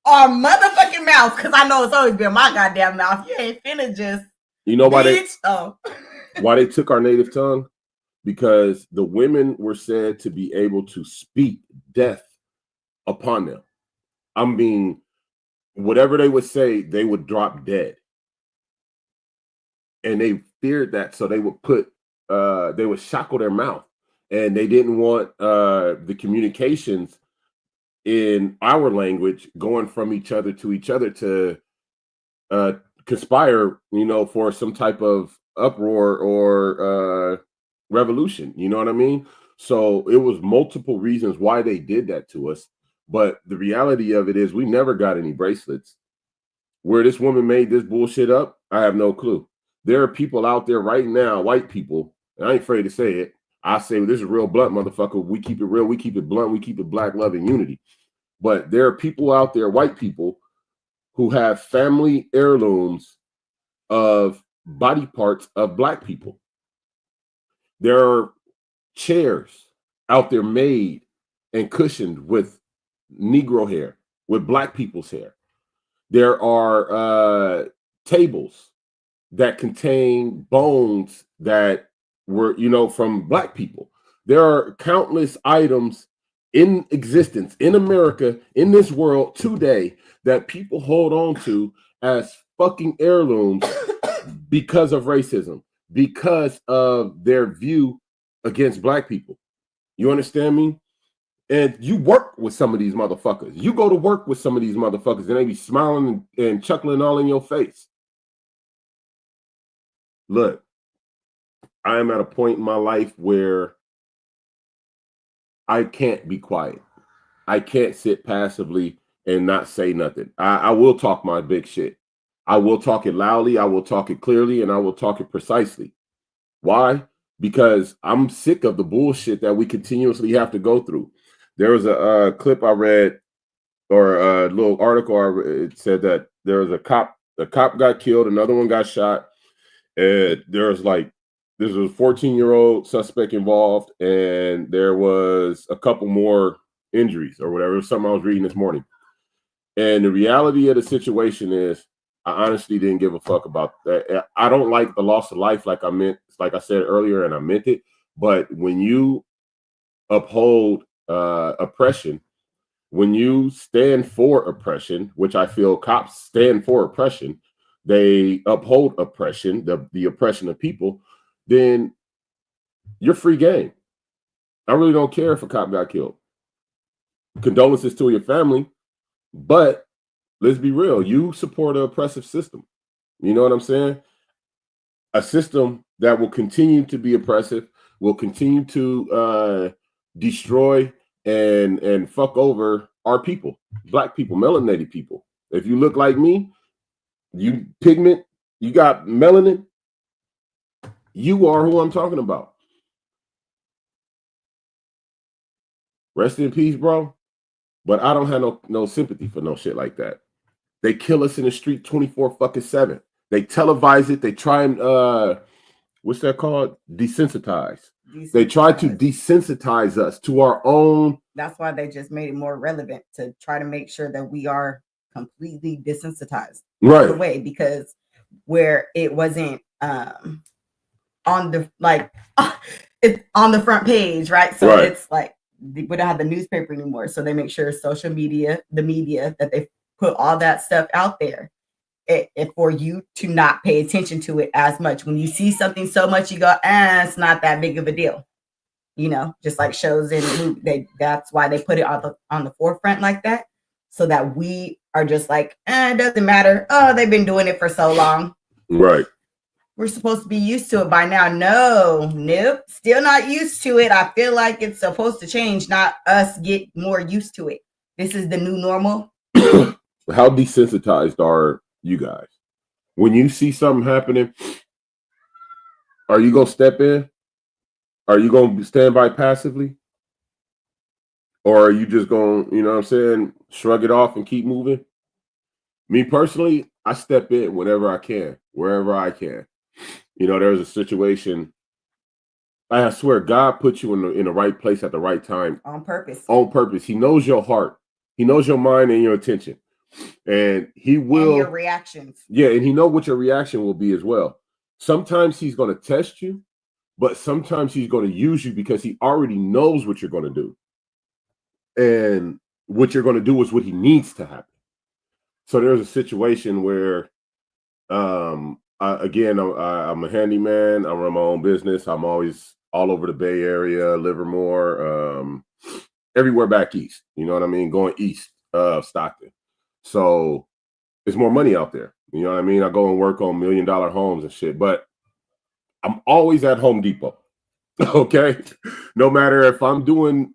our motherfucking mouth, because I know it's always been my goddamn mouth. You ain't finna just. You know why why they took our native tongue? Because the women were said to be able to speak death upon them. I mean, whatever they would say, they would drop dead. And they feared that, so they would they would shackle their mouth, and they didn't want the communications in our language going from each other to conspire, for some type of uproar or revolution. You know what I mean? So it was multiple reasons why they did that to us. But the reality of it is we never got any bracelets. Where this woman made this bullshit up, I have no clue. There are people out there right now, white people, and I ain't afraid to say it. I say, this is real blunt, motherfucker. We keep it real. We keep it blunt. We keep it black, love, and unity. But there are people out there, white people, who have family heirlooms of body parts of black people. There are chairs out there made and cushioned with Negro hair, with black people's hair. There are tables that contain bones that were, from black people. There are countless items in existence in America, in this world today, that people hold on to as fucking heirlooms because of racism, because of their view against black people. You understand me? And you work with some of these motherfuckers. You go to work with some of these motherfuckers and they be smiling and chuckling all in your face. Look, I am at a point in my life where I can't be quiet. I can't sit passively and not say nothing. I will talk my big shit. I will talk it loudly. I will talk it clearly, and I will talk it precisely. Why? Because I'm sick of the bullshit that we continuously have to go through. There was a clip I read, or a little article I read. It said that there was a cop got killed, another one got shot, and there's a 14-year-old suspect involved, and there was a couple more injuries or whatever. It was something I was reading this morning. And the reality of the situation is, I honestly didn't give a fuck about that. I don't like the loss of life, like I said earlier, and I meant it. But when you uphold oppression, when you stand for oppression, which I feel cops stand for oppression, they uphold oppression, the oppression of people, then you're free game. I really don't care if a cop got killed. Condolences to your family, but let's be real. You support an oppressive system. You know what I'm saying? A system that will continue to be oppressive, will continue to destroy and fuck over our people, black people, melanated people. If you look like me, you pigment, you got melanin, you are who I'm talking about. Rest in peace, bro. But I don't have no sympathy for no shit like that. They kill us in the street 24/7. They televise it. They try and what's that called? Desensitize. They try to desensitize us to our own. That's why they just made it more relevant, to try to make sure that we are completely desensitized. Right. Away, because where it wasn't on the it's on the front page, right? So right. It's like we don't have the newspaper anymore. So they make sure social media, the media, that they put all that stuff out there for you to not pay attention to it as much. When you see something so much, you go, it's not that big of a deal. Just like shows in movies, that's why they put it on the forefront like that, so that we are just like, it doesn't matter. Oh, they've been doing it for so long. Right. We're supposed to be used to it by now. Nope, still not used to it. I feel like it's supposed to change, not us get more used to it. This is the new normal. How desensitized are you guys? When you see something happening, are you gonna step in? Are you going to stand by passively? Or are you just going, you know what I'm saying, shrug it off and keep moving? Me personally, I step in whenever I can, wherever I can. You know, there's a situation. I swear, God put you in the right place at the right time. On purpose. On purpose. He knows your heart. He knows your mind and your attention. And he will. And your reactions. Yeah, and he knows what your reaction will be as well. Sometimes he's going to test you, but sometimes he's going to use you because he already knows what you're going to do. And what you're going to do is what he needs to happen. So there's a situation where, I'm a handyman. I run my own business. I'm always all over the Bay Area, Livermore, everywhere back east. You know what I mean? Going east of Stockton. So there's more money out there. You know what I mean? I go and work on $1 million homes and shit, but I'm always at Home Depot. Okay. No matter if I'm doing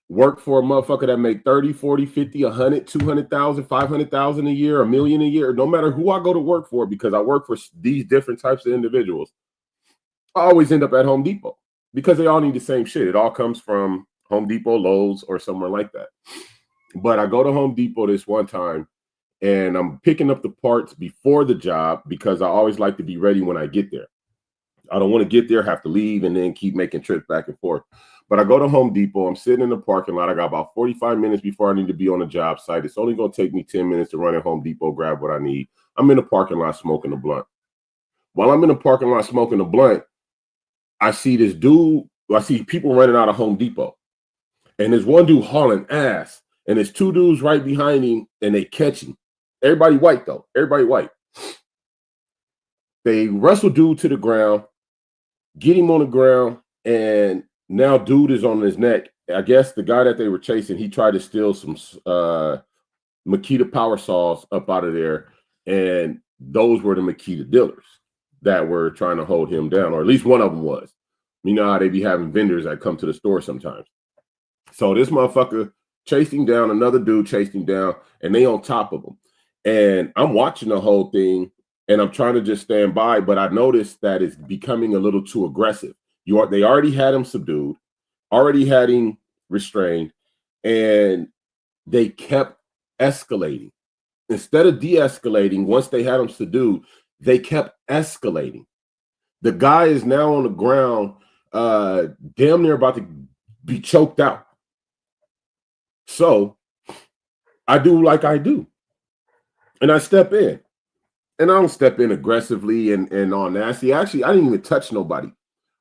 work for a motherfucker that make 30, 40, 50, 100, 200,000, 500,000 a year, $1 million a year, no matter who I go to work for, because I work for these different types of individuals, I always end up at Home Depot because they all need the same shit. It all comes from Home Depot, Lowe's, or somewhere like that. But I go to Home Depot this one time and I'm picking up the parts before the job because I always like to be ready when I get there. I don't want to get there, have to leave, and then keep making trips back and forth. But I go to Home Depot. I'm sitting in the parking lot. I got about 45 minutes before I need to be on a job site. It's only going to take me 10 minutes to run at Home Depot, grab what I need. I'm in the parking lot smoking a blunt. While I'm in the parking lot smoking a blunt, I see this dude. I see people running out of Home Depot. And there's one dude hauling ass. And there's two dudes right behind him, and they catch him. Everybody white, though. Everybody white. They wrestle dude to the ground, get him on the ground, and now dude is on his neck. I guess the guy that they were chasing, he tried to steal some Makita power saws up out of there, and those were the Makita dealers that were trying to hold him down, or at least one of them was. You know how they be having vendors that come to the store sometimes. So this motherfucker chased him down, another dude chased him down, and they on top of him. And I'm watching the whole thing, and I'm trying to just stand by, but I noticed that it's becoming a little too aggressive. They already had him subdued, already had him restrained, and they kept escalating. Instead of de-escalating, once they had him subdued, they kept escalating. The guy is now on the ground, damn near about to be choked out. So I do like I do. And I step in. And I don't step in aggressively and all nasty. Actually, I didn't even touch nobody.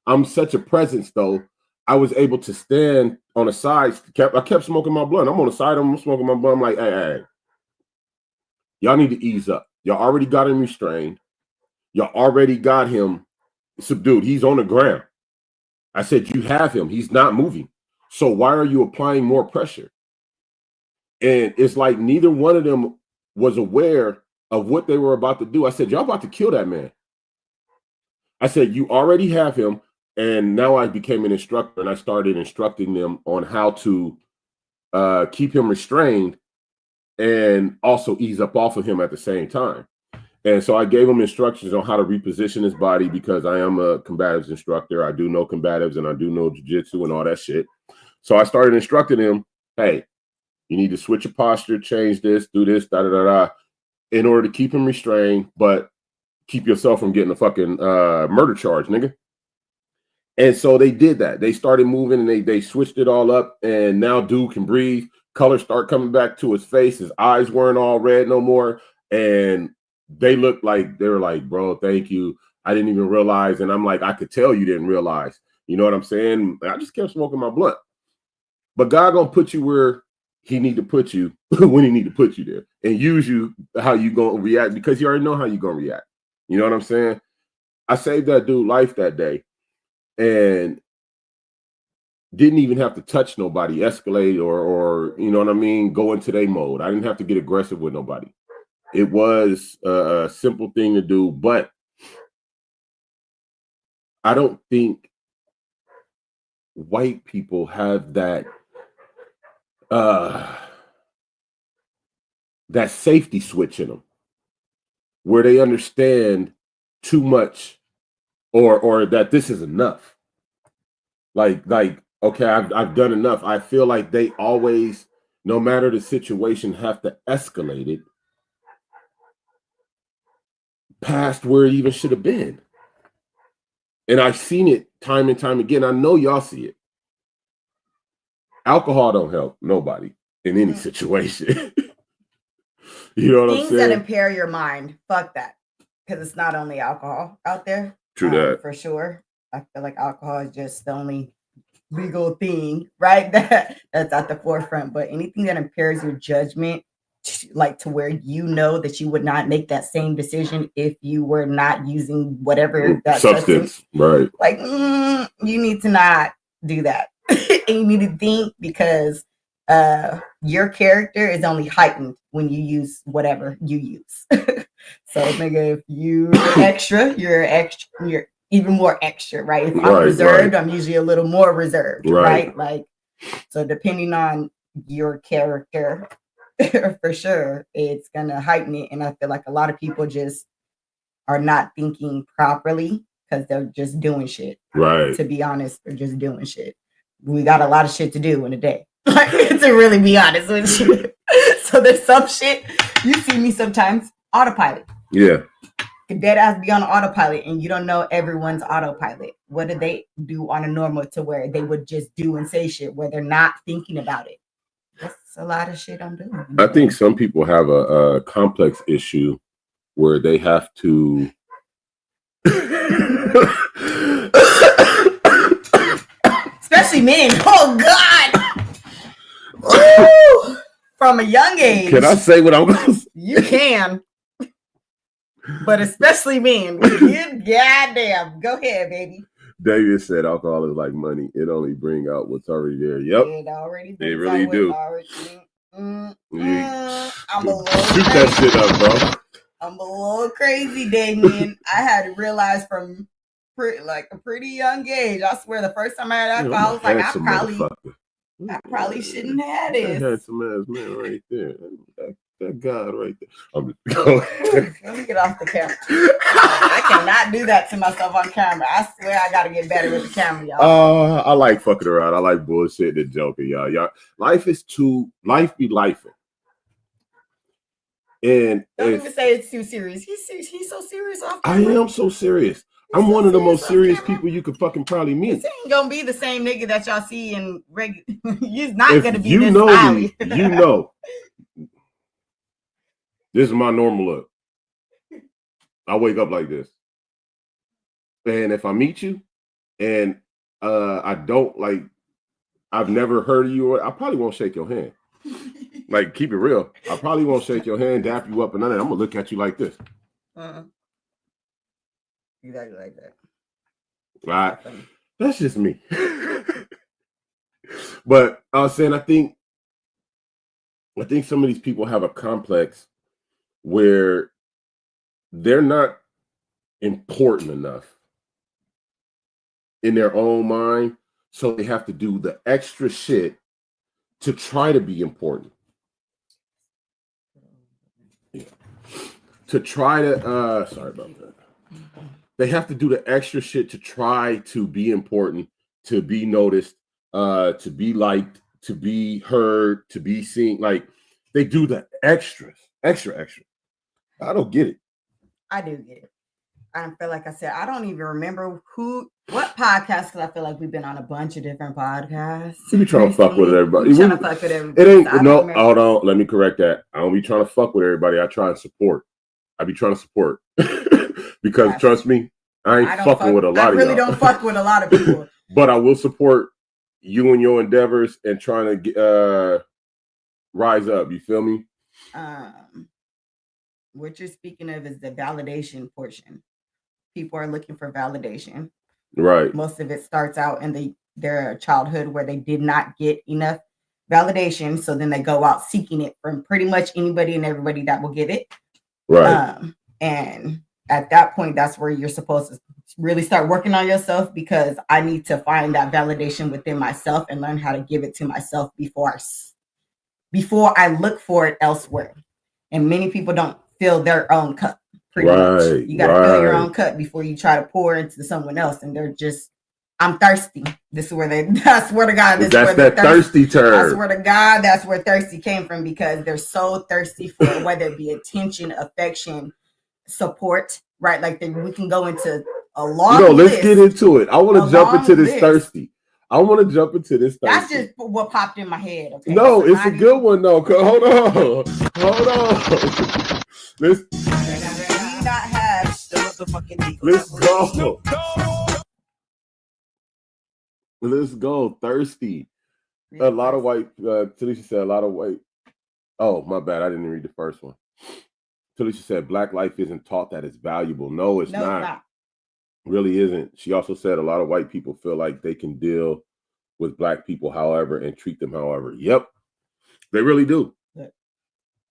I'm such a presence, though. I was able to stand on the side. I kept smoking my blunt. I'm on the side. I'm smoking my blunt. I'm like, hey, y'all need to ease up. Y'all already got him restrained. Y'all already got him subdued. He's on the ground. I said, you have him. He's not moving. So why are you applying more pressure? And it's like neither one of them was aware of what they were about to do. I said, y'all about to kill that man. I said, you already have him. And now I became an instructor, and I started instructing them on how to keep him restrained and also ease up off of him at the same time. And so I gave him instructions on how to reposition his body because I am a combatives instructor. I do know combatives and I do know jiu-jitsu and all that shit. So I started instructing him, hey, you need to switch your posture, change this, do this, da-da-da-da, in order to keep him restrained, but keep yourself from getting a fucking murder charge, nigga. And so they did that. They started moving and they switched it all up. And now dude can breathe. Color start coming back to his face. His eyes weren't all red no more. And they looked like, they were like, bro, thank you. I didn't even realize. And I'm like, I could tell you didn't realize. You know what I'm saying? I just kept smoking my blunt. But God gonna put you where he need to put you when he need to put you there and use you how you gonna react because you already know how you gonna react. You know what I'm saying? I saved that dude life that day. And didn't even have to touch nobody, escalate or you know what I mean, go into their mode. I didn't have to get aggressive with nobody. It was a simple thing to do, but I don't think white people have that that safety switch in them where they understand too much or that this is enough. Like, okay, I've done enough. I feel like they always, no matter the situation, have to escalate it past where it even should have been. And I've seen it time and time again. I know y'all see it. Alcohol don't help nobody in any situation. You know what I'm saying? Things that impair your mind. Fuck that. Because it's not only alcohol out there. True that. For sure. I feel like alcohol is just the only legal thing, right? That's at the forefront. But anything that impairs your judgment, like to where you know that you would not make that same decision if you were not using whatever that substance. Right. Like, you need to not do that. And you need to think, because your character is only heightened when you use whatever you use. So, nigga, if you're extra, you're even more extra, right? If I'm reserved, I'm usually a little more reserved, right? Like, so depending on your character, for sure, it's gonna heighten it. And I feel like a lot of people just are not thinking properly because they're just doing shit. Right. To be honest, they're just doing shit. We got a lot of shit to do in a day. Like, to really be honest with you. So there's some shit you see me sometimes autopilot. Yeah. Dead ass be on autopilot, and you don't know everyone's autopilot. What do they do on a normal to where they would just do and say shit where they're not thinking about it? That's a lot of shit I'm doing. I think some people have a complex issue where they have to especially men. Oh God. Ooh, from a young age. Can I say what I'm gonna say? You can. But especially men. Good goddamn. Go ahead, baby. David said alcohol is like money. It only brings out what's already there. Yep. It already they really do. I'm a little shoot that shit up, bro. I'm a little crazy, Damien. I had to realize from a pretty young age. I swear, the first time I had alcohol, I was like, I probably shouldn't have this. I had some ass man right there. That God right there. Let me get off the camera. I cannot do that to myself on camera. I swear I gotta get better with the camera, y'all. I like fucking around. I like bullshit and joking, y'all. Life be lifing. And don't even say it's too serious. He's so serious off camera. I am so serious. I'm one of the most serious people you could fucking probably meet. This ain't gonna be the same nigga that y'all see in regular. He's not gonna be you this know smiley. Me, you know. This is my normal look. I wake up like this. And if I meet you and I don't like, I've never heard of you, I probably won't shake your hand. Like, keep it real. I probably won't shake your hand, dap you up, and none of that. I'm gonna look at you like this. Exactly like that. Right. That's just me. But I was saying, I think some of these people have a complex where they're not important enough in their own mind, so they have to do the extra shit to try to be important. Yeah. To try to sorry about that. They have to do the extra shit to try to be important, to be noticed, to be liked, to be heard, to be seen. Like, they do the extra. I don't get it. I do get it. I feel like I said, I don't even remember what podcast, because I feel like we've been on a bunch of different podcasts. We be trying to fuck with everybody. It ain't, no, hold on. Let me correct that. I don't be trying to fuck with everybody. I try and support. I be trying to support. Because trust me, I ain't fucking with a lot of y'all. I really don't fuck with a lot of people. But I will support you and your endeavors and trying to rise up. You feel me? What you're speaking of is the validation portion. People are looking for validation. Right. Most of it starts out in their childhood where they did not get enough validation. So then they go out seeking it from pretty much anybody and everybody that will give it. Right. And at that point, that's where you're supposed to really start working on yourself, because I need to find that validation within myself and learn how to give it to myself before I look for it elsewhere. And many people don't fill their own cup. Pretty much. You got to fill your own cup before you try to pour into someone else. And they're just I'm thirsty. This is where I swear to God, that's that thirsty term. I swear to God, that's where thirsty came from, because they're so thirsty for whether it be attention, affection, support, right? Like we can go into a long let's list. get into it. I want to jump into this thirsty. I want to jump into this thirsty. That's just what popped in my head. Okay? No, so it's a good one though. Hold on. Let's go. Let's go. Thirsty. A lot of white. Talisha said a lot of white. Oh, my bad. I didn't read the first one. Talisha said Black life isn't taught that it's valuable. No, it's not. Really isn't. She also said a lot of white people feel like they can deal with Black people however and treat them however. Yep, they really do.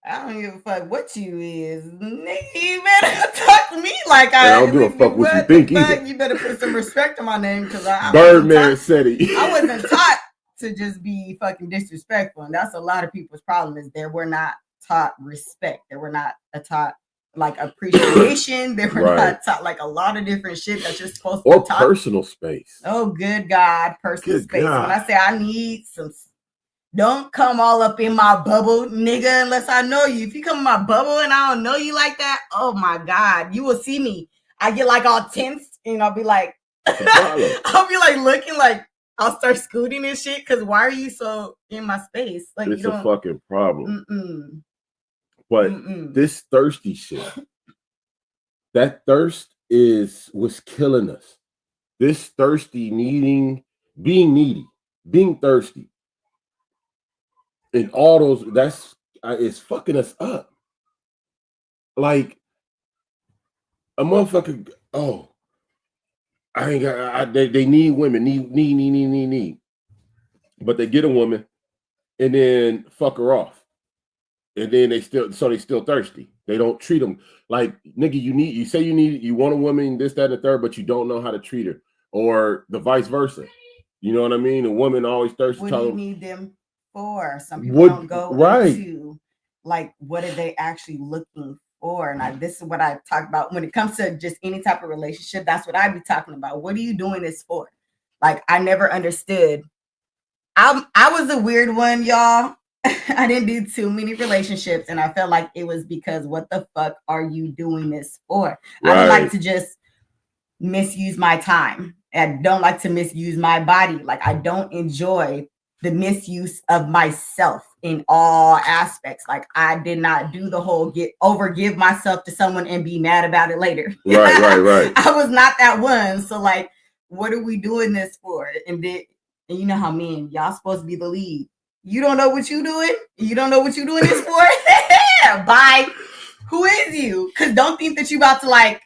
I don't give a fuck what you is. Nigga, you better talk to me like I don't give a fuck what you think either. You better put some respect on my name, because Birdman said it. I wasn't taught to just be fucking disrespectful, and that's a lot of people's problem, is they were not taught respect. They were not taught like appreciation. They were not taught like a lot of different shit that you're supposed to be taught. Or personal space. Oh, good God, personal space. God. When I say I need some. Don't come all up in my bubble, nigga, unless I know you. If you come in my bubble and I don't know you like that, oh my God, you will see me. I get like all tense and I'll be like, I'll be like looking like I'll start scooting and shit. Because why are you so in my space? Like, it's a fucking problem. But this thirsty shit, that thirst is what's killing us. This thirsty, being needy, being thirsty. And all those, it's fucking us up. Like a motherfucker. Oh, I ain't got. They need women. Need. But they get a woman, and then fuck her off, and then they still thirsty. They don't treat them like, nigga. You want a woman, this, that, and the third, but you don't know how to treat her, or the vice versa. You know what I mean? A woman always thirsty. What do you need them for? Some people don't go into like what are they actually looking for, and this is what I talk about when it comes to just any type of relationship. That's what I be talking about. What are you doing this for? Like, I never understood. I was a weird one, y'all. I didn't do too many relationships, and I felt like it was because what the fuck are you doing this for? Right. I don't like to just misuse my time. I don't like to misuse my body. Like, I don't enjoy the misuse of myself in all aspects. Like, I did not do the whole give myself to someone and be mad about it later. Right. I was not that one. So like, what are we doing this for? And you know how men, y'all supposed to be the lead. You don't know what you doing? You don't know what you doing this for? Bye. Who is you? Because don't think that you about to like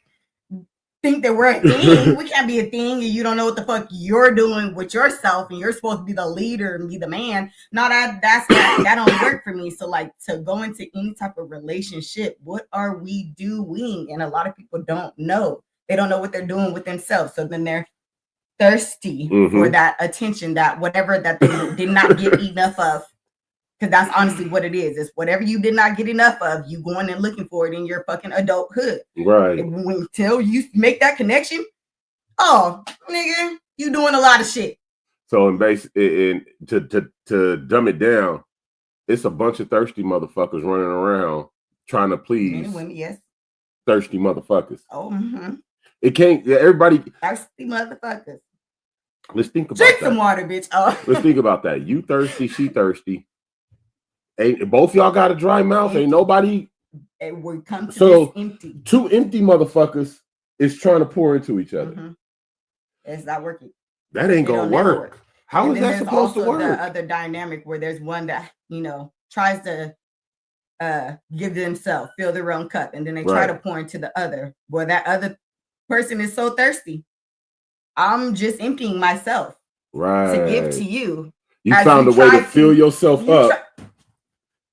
think that we're a thing. We can't be a thing, and you don't know what the fuck you're doing with yourself, and you're supposed to be the leader and be the man. No, that don't work for me. So like, to go into any type of relationship, what are we doing? And a lot of people don't know. They don't know what they're doing with themselves. So then they're thirsty for that attention, that whatever that they did not get enough of. Because that's honestly what it is. It's whatever you did not get enough of, you going and looking for it in your fucking adulthood. Right. And until you make that connection, oh, nigga, you doing a lot of shit. So to dumb it down, it's a bunch of thirsty motherfuckers running around trying to please women, yes. Thirsty motherfuckers. Oh, it can't. Everybody thirsty motherfuckers. Let's think about Drink some water, bitch. Oh. Let's think about that. You thirsty, she thirsty. Ain't both y'all got a dry mouth? Ain't nobody. And we come to this empty. Two empty motherfuckers is trying to pour into each other. It's not working. That ain't gonna work. How is that supposed to work? The other dynamic where there's one that tries to give themselves, fill their own cup, and then they try to pour into the other. Boy, that other person is so thirsty. I'm just emptying myself to give to you. You found a way to fill yourself up.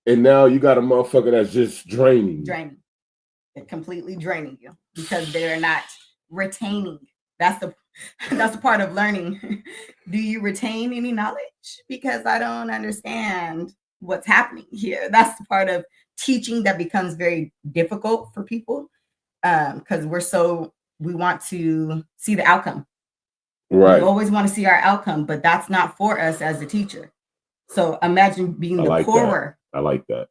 And now you got a motherfucker that's just draining. They're completely draining you because they're not retaining. That's the part of learning. Do you retain any knowledge? Because I don't understand what's happening here. That's the part of teaching that becomes very difficult for people because we want to see the outcome. Right. You always want to see our outcome, but that's not for us as a teacher. So imagine being the poorer. I like that.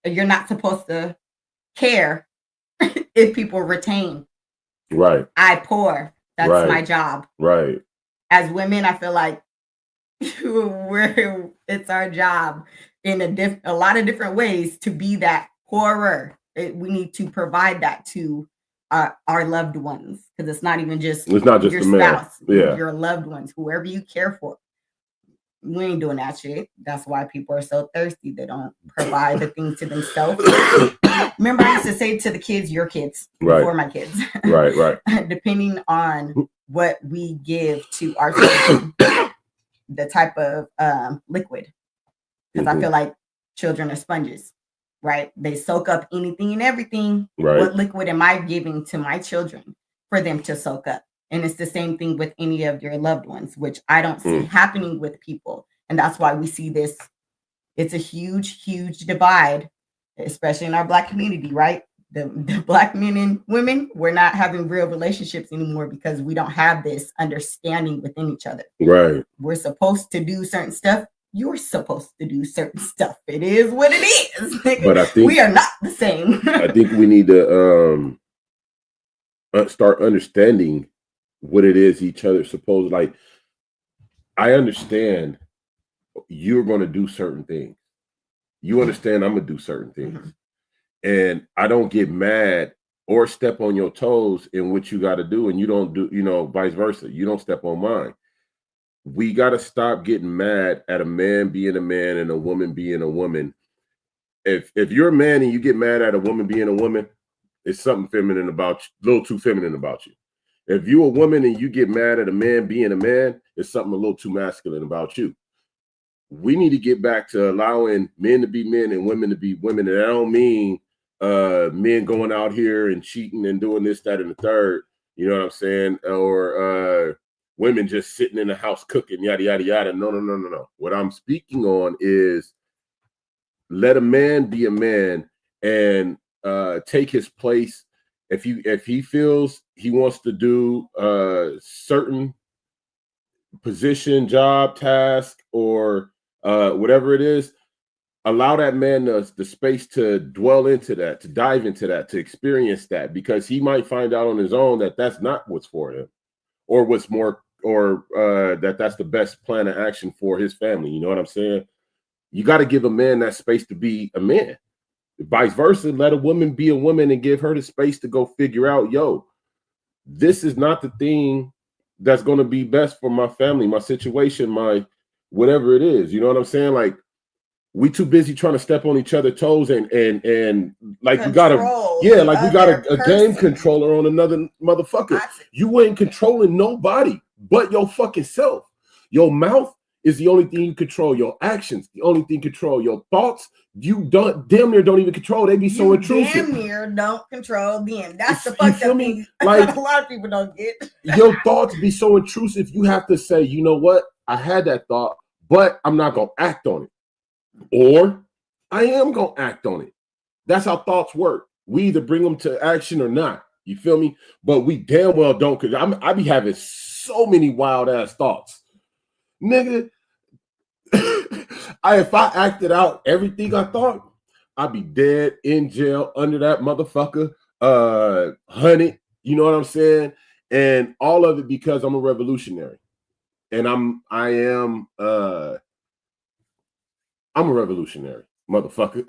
You're not supposed to care if people retain. Right. I pour. That's my job. Right. As women, I feel like it's our job in a lot of different ways to be that poorer. We need to provide that to our loved ones, because it's not just your spouse, your loved ones, whoever you care for. We ain't doing that shit. That's why people are so thirsty. They don't provide the things to themselves. Remember, I used to say to the kids, your kids, before my kids. Right. Depending on what we give to our children, the type of liquid. Because I feel like children are sponges, right? They soak up anything and everything. Right. What liquid am I giving to my children for them to soak up? And it's the same thing with any of your loved ones, which I don't see happening with people. And that's why we see this. It's a huge, huge divide, especially in our Black community, right? The Black men and women, we're not having real relationships anymore because we don't have this understanding within each other. Right. We're supposed to do certain stuff. You're supposed to do certain stuff. It is what it is. But I think we are not the same. I think we need to start understanding what it is each other supposed. Like, I understand you're going to do certain things. You understand I'm going to do certain things. And I don't get mad or step on your toes in what you got to do, and you don't do, vice versa. You don't step on mine. We got to stop getting mad at a man being a man and a woman being a woman. If you're a man and you get mad at a woman being a woman, it's something feminine about you, a little too feminine about you. If you're a woman and you get mad at a man being a man, it's something a little too masculine about you. We need to get back to allowing men to be men and women to be women. And I don't mean men going out here and cheating and doing this, that, and the third. You know what I'm saying? Or women just sitting in the house cooking, yada, yada, yada. No. What I'm speaking on is let a man be a man and take his place. If he feels he wants to do a certain position, job, task, or whatever it is, allow that man the space to dwell into that, to dive into that, to experience that, because he might find out on his own that that's not what's for him, or what's more, or that's the best plan of action for his family. You know what I'm saying? You got to give a man that space to be a man. Vice versa, let a woman be a woman and give her the space to go figure out, this is not the thing that's going to be best for my family, my situation, my whatever it is. You know what I'm saying? Like, we too busy trying to step on each other's toes and like we got a game controller on another motherfucker. You ain't controlling nobody but your fucking self. Your mouth is the only thing you control. Your actions, the only thing you control. Your thoughts, you damn near don't even control. They be so intrusive. Damn near don't control them. That's the fucked up thing. Like, a lot of people don't get. Your thoughts be so intrusive. You have to say, you know what? I had that thought, but I'm not gonna act on it. Or I am gonna act on it. That's how thoughts work. We either bring them to action or not. You feel me? But we damn well don't, because I be having so many wild ass thoughts. Nigga, if I acted out everything I thought, I'd be dead in jail under that motherfucker, hunted, you know what I'm saying? And all of it because I'm a revolutionary. And I am a revolutionary, motherfucker.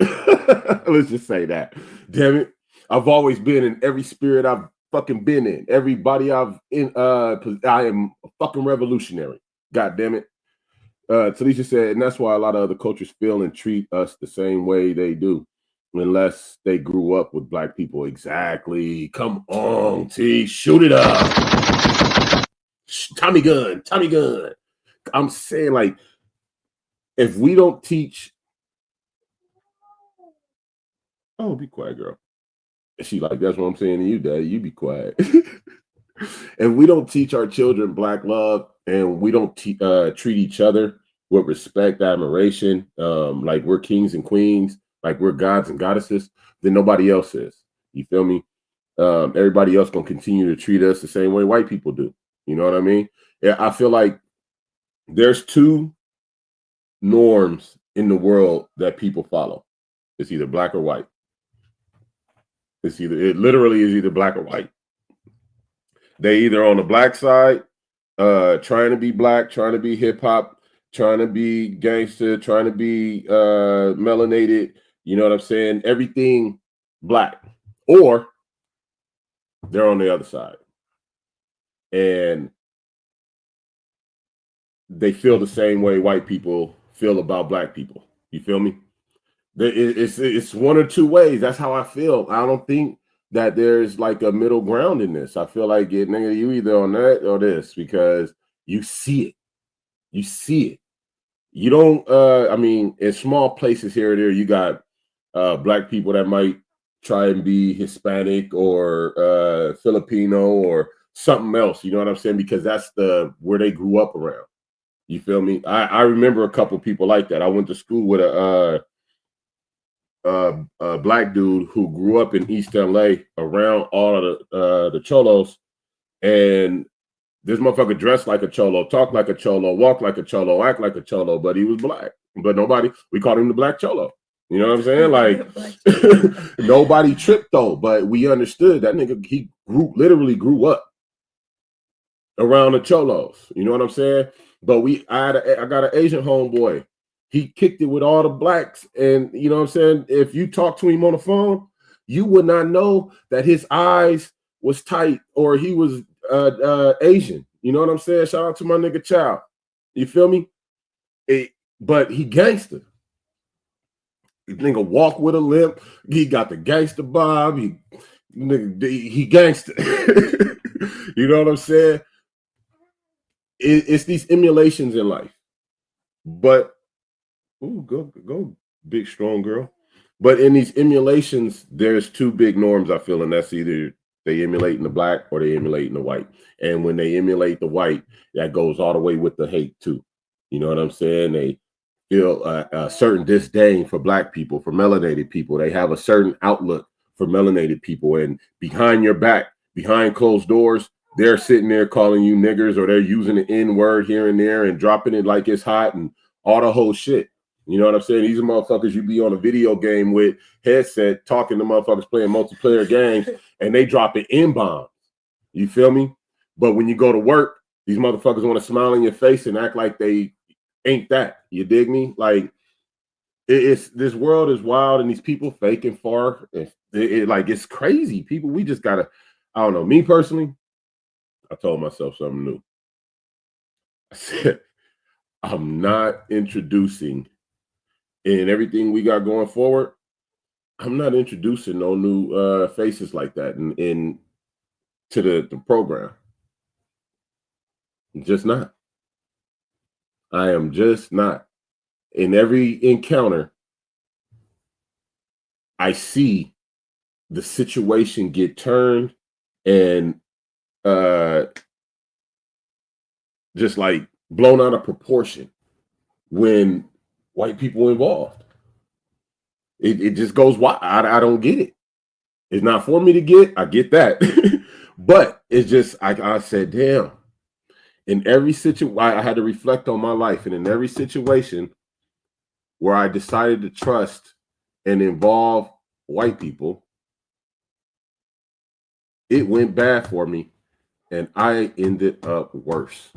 Let's just say that. Damn it. I've always been in every spirit I've fucking been in. Everybody I've in, I am a fucking revolutionary. God damn it. Talisha said, and that's why a lot of other cultures feel and treat us the same way they do, unless they grew up with Black people. Exactly. Come on, T, shoot it up. Tommy gun. I'm saying, like, if we don't teach, oh, be quiet, girl. She like, that's what I'm saying to you, Daddy. You be quiet. If we don't teach our children Black love, and we don't treat each other with respect, admiration, like we're kings and queens, like we're gods and goddesses, then nobody else is. You feel me? Everybody else gonna continue to treat us the same way white people do. You know what I mean? Yeah, I feel like there's two norms in the world that people follow. It's either black or white. It literally is either black or white. They either on the black side, trying to be black, trying to be hip hop, trying to be gangster, trying to be melanated, you know what I'm saying? Everything black. Or they're on the other side. And they feel the same way white people feel about black people. You feel me? It's one or two ways. That's how I feel. I don't think that there's like a middle ground in this. I feel like nigga, you either on that or this, because you see it. You see it. You don't I mean, in small places here or there, you got black people that might try and be Hispanic or Filipino or something else, you know what I'm saying? Because that's where they grew up around. You feel me? I remember a couple people like that. I went to school with a black dude who grew up in East LA around all of the cholos, and this motherfucker dressed like a cholo, talked like a cholo, walked like a cholo, act like a cholo, but he was black. But we called him the black cholo. You know what I'm saying? Like nobody tripped though, but we understood that nigga, he literally grew up around the cholos. You know what I'm saying? But I got an Asian homeboy. He kicked it with all the blacks. And you know what I'm saying? If you talk to him on the phone, you would not know that his eyes was tight or he was Asian. You know what I'm saying? Shout out to my nigga Chow. You feel me? But he gangster. Nigga walk with a limp. He got the gangster bob. He gangster. You know what I'm saying? It's these emulations in life. But go big strong girl. But in these emulations, there's two big norms, I feel, and that's either they emulate in the black or they emulate in the white. And when they emulate the white, that goes all the way with the hate too. You know what I'm saying? They feel a certain disdain for black people, for melanated people. They have a certain outlook for melanated people. And behind your back, behind closed doors, they're sitting there calling you niggers, or they're using the N-word here and there and dropping it like it's hot and all the whole shit. You know what I'm saying? These are motherfuckers you be on a video game with, headset, talking to motherfuckers playing multiplayer games, and they dropping N-bombs. You feel me? But when you go to work, these motherfuckers want to smile in your face and act like they ain't that. You dig me? Like, this world is wild, and these people fake and far. It's crazy. People, we just gotta, I don't know. Me personally, I told myself something new. I said, I'm not introducing, in everything we got going forward, I'm not introducing no new faces like that to the program. Just not. I am just not. In every encounter, I see the situation get turned and just like blown out of proportion when white people involved. It just goes wild. I don't get it. It's not for me to get. I get that. But it's just, I said, damn. In every situation, I had to reflect on my life. And in every situation where I decided to trust and involve white people, it went bad for me. And I ended up worse.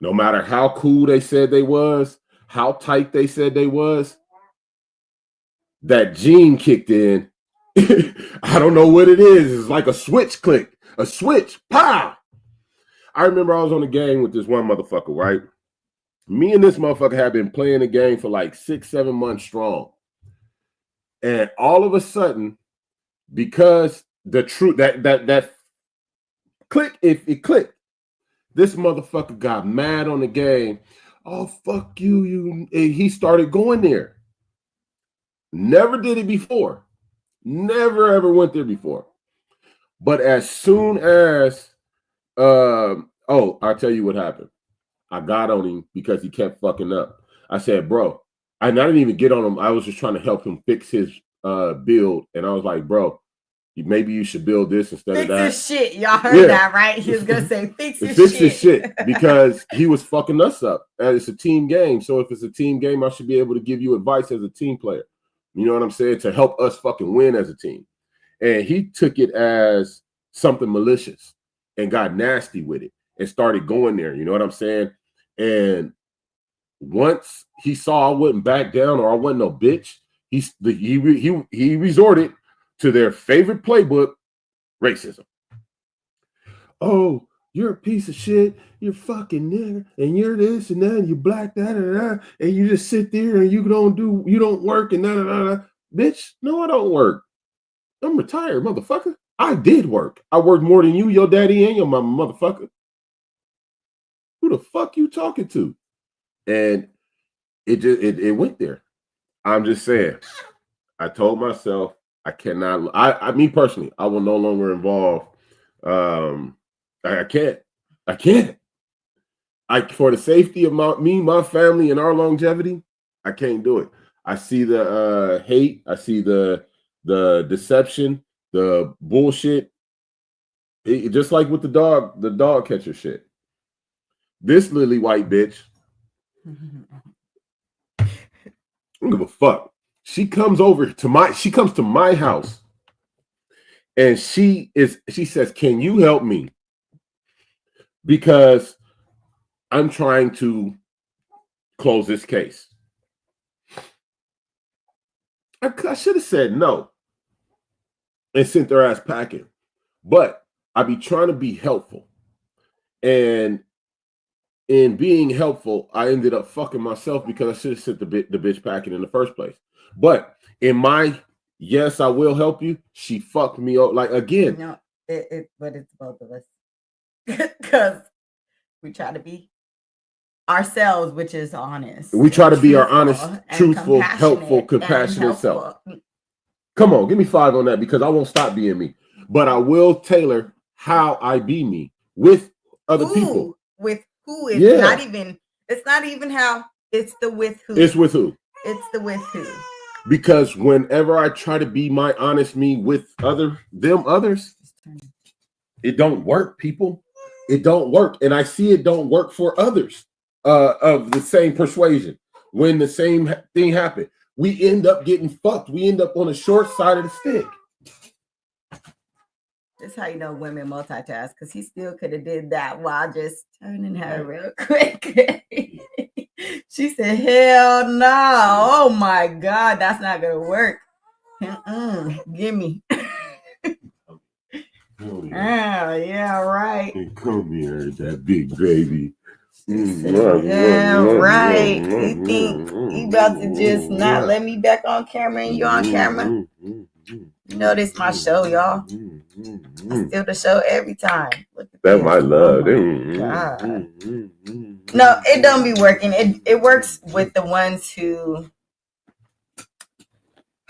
No matter how cool they said they was, how tight they said they was, that gene kicked in. I don't know what it is. It's like a switch click. A switch, pow! I remember I was on the game with this one motherfucker, right? Me and this motherfucker had been playing the game for like 6-7 months strong. And all of a sudden, because the truth, that click, if it clicked, this motherfucker got mad on the game. Oh, fuck you. And he started going there. Never did it before. Never ever went there before. But as soon as, I'll tell you what happened. I got on him because he kept fucking up. I said, bro, I didn't even get on him. I was just trying to help him fix his build. And I was like, bro, maybe you should build this instead of that. Fix his shit. Y'all heard that, right? He was gonna say fix his shit because he was fucking us up. And it's a team game. So if it's a team game, I should be able to give you advice as a team player. You know what I'm saying? To help us fucking win as a team. And he took it as something malicious and got nasty with it and started going there. You know what I'm saying? And once he saw I wouldn't back down or I wasn't no bitch, he resorted to their favorite playbook, racism. Oh, you're a piece of shit. You're fucking nigger, and you're this and that, and you black that and that, and you just sit there and you don't work and that. Bitch, no, I don't work. I'm retired, motherfucker. I did work. I worked more than you, your daddy, and your mama, motherfucker. Who the fuck you talking to? And it went there. I'm just saying. I told myself I cannot. Me personally, I will no longer involve. I can't. For the safety of my family, and our longevity, I can't do it. I see the hate. I see the deception, the bullshit. Just like with the dog catcher shit. This lily white bitch. I don't give a fuck. She comes to my house and she says, "Can you help me? Because I'm trying to close this case." I should have said no and sent their ass packing, but I be trying to be helpful. And in being helpful, I ended up fucking myself because I should have sent the bitch packing in the first place. But in my yes, I will help you, she fucked me up. Like, again. No, but it's both of us. Because we try to be ourselves, which is honest. We try to be our honest, truthful, helpful, compassionate self. Come on, give me 5 on that because I won't stop being me. But I will tailor how I be me with other people. With who is not even, it's not even how, it's the with who. It's with who. It's the with who. Because whenever I try to be my honest me with others, it don't work, people. It don't work. And I see it don't work for others of the same persuasion. When the same thing happened, we end up getting fucked. We end up on the short side of the stick. That's how you know women multitask, because he still could have did that while just turning her real quick. She said, hell no. Oh my God, that's not gonna work. Give me. Oh, yeah, right. Come here, that big baby. Yeah, right. You think you about to just not let me back on camera and you on camera? You know this my show, y'all. I steal the show every time. Look at that's my love. Oh God. No, it don't be working. It works with the ones who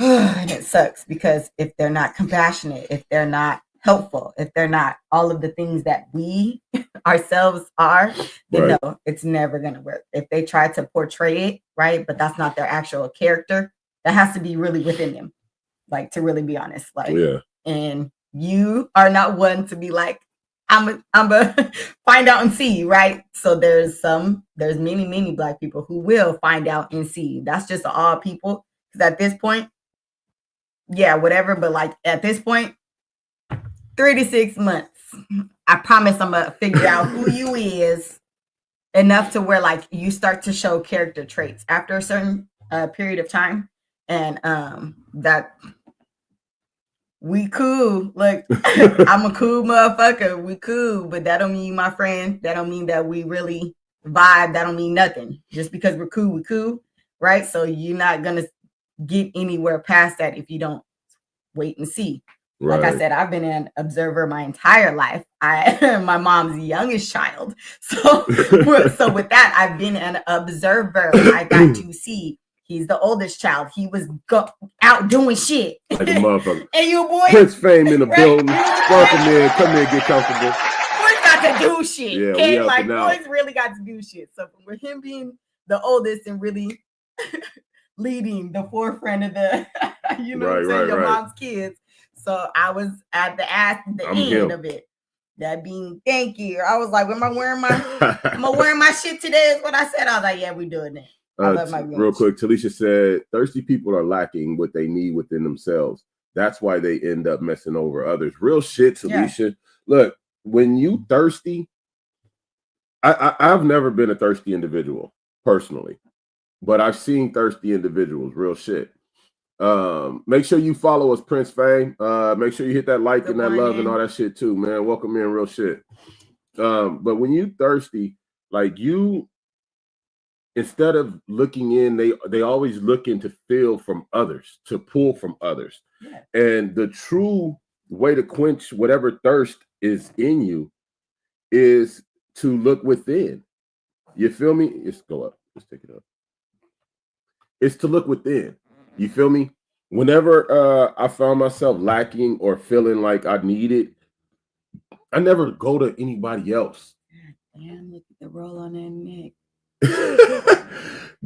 and it sucks because if they're not compassionate, if they're not helpful, if they're not all of the things that we ourselves are, then right. No, it's never gonna work. If they try to portray it, right, but that's not their actual character, that has to be really within them. Like, to really be honest, like, yeah. And you are not one to be like, I'm a find out and see, right? So there's many Black people who will find out and see. That's just all people. Because at this point, yeah, whatever. But like at this point, 3 to 6 months, I promise I'm gonna figure out who you is enough to where like you start to show character traits after a certain period of time. And that we cool. Like, I'm a cool motherfucker. We cool, but that don't mean you my friend. That don't mean that we really vibe. That don't mean nothing. Just because we're cool, we cool, right? So you're not gonna get anywhere past that if you don't wait and see. Right. Like I said, I've been an observer my entire life. My mom's youngest child. So with that, I've been an observer. I got to see. He's the oldest child. He was out doing shit. Like a motherfucker. And you boy. Prince Fame in the building. Welcome in. Come in, get comfortable. Boys got to do shit. Yeah, okay? Like, boys really got to do shit. So with him being the oldest and really leading the forefront of the, you know what I'm saying, your mom's kids. So I was at the end of it. That being thank you. I was like, am I wearing my shit today? Is what I said. I was like, yeah, we doing it. I love my real quick, Talisha said, thirsty people are lacking what they need within themselves. That's why they end up messing over others. Real shit, Talisha. Yeah. Look, when you thirsty, I've never been a thirsty individual personally, but I've seen thirsty individuals. Real shit. Make sure you follow us, Prince Fame. Make sure you hit that like and that love and all that shit too, man. Welcome in, real shit. But when you thirsty, like you, instead of looking in, they always looking to feel from others, to pull from others. Yeah. And the true way to quench whatever thirst is in you is to look within. You feel me? Let's go up. Let's take it up. It's to look within. You feel me? Whenever I found myself lacking or feeling like I needed, I never go to anybody else. Damn, look at the roll on that neck.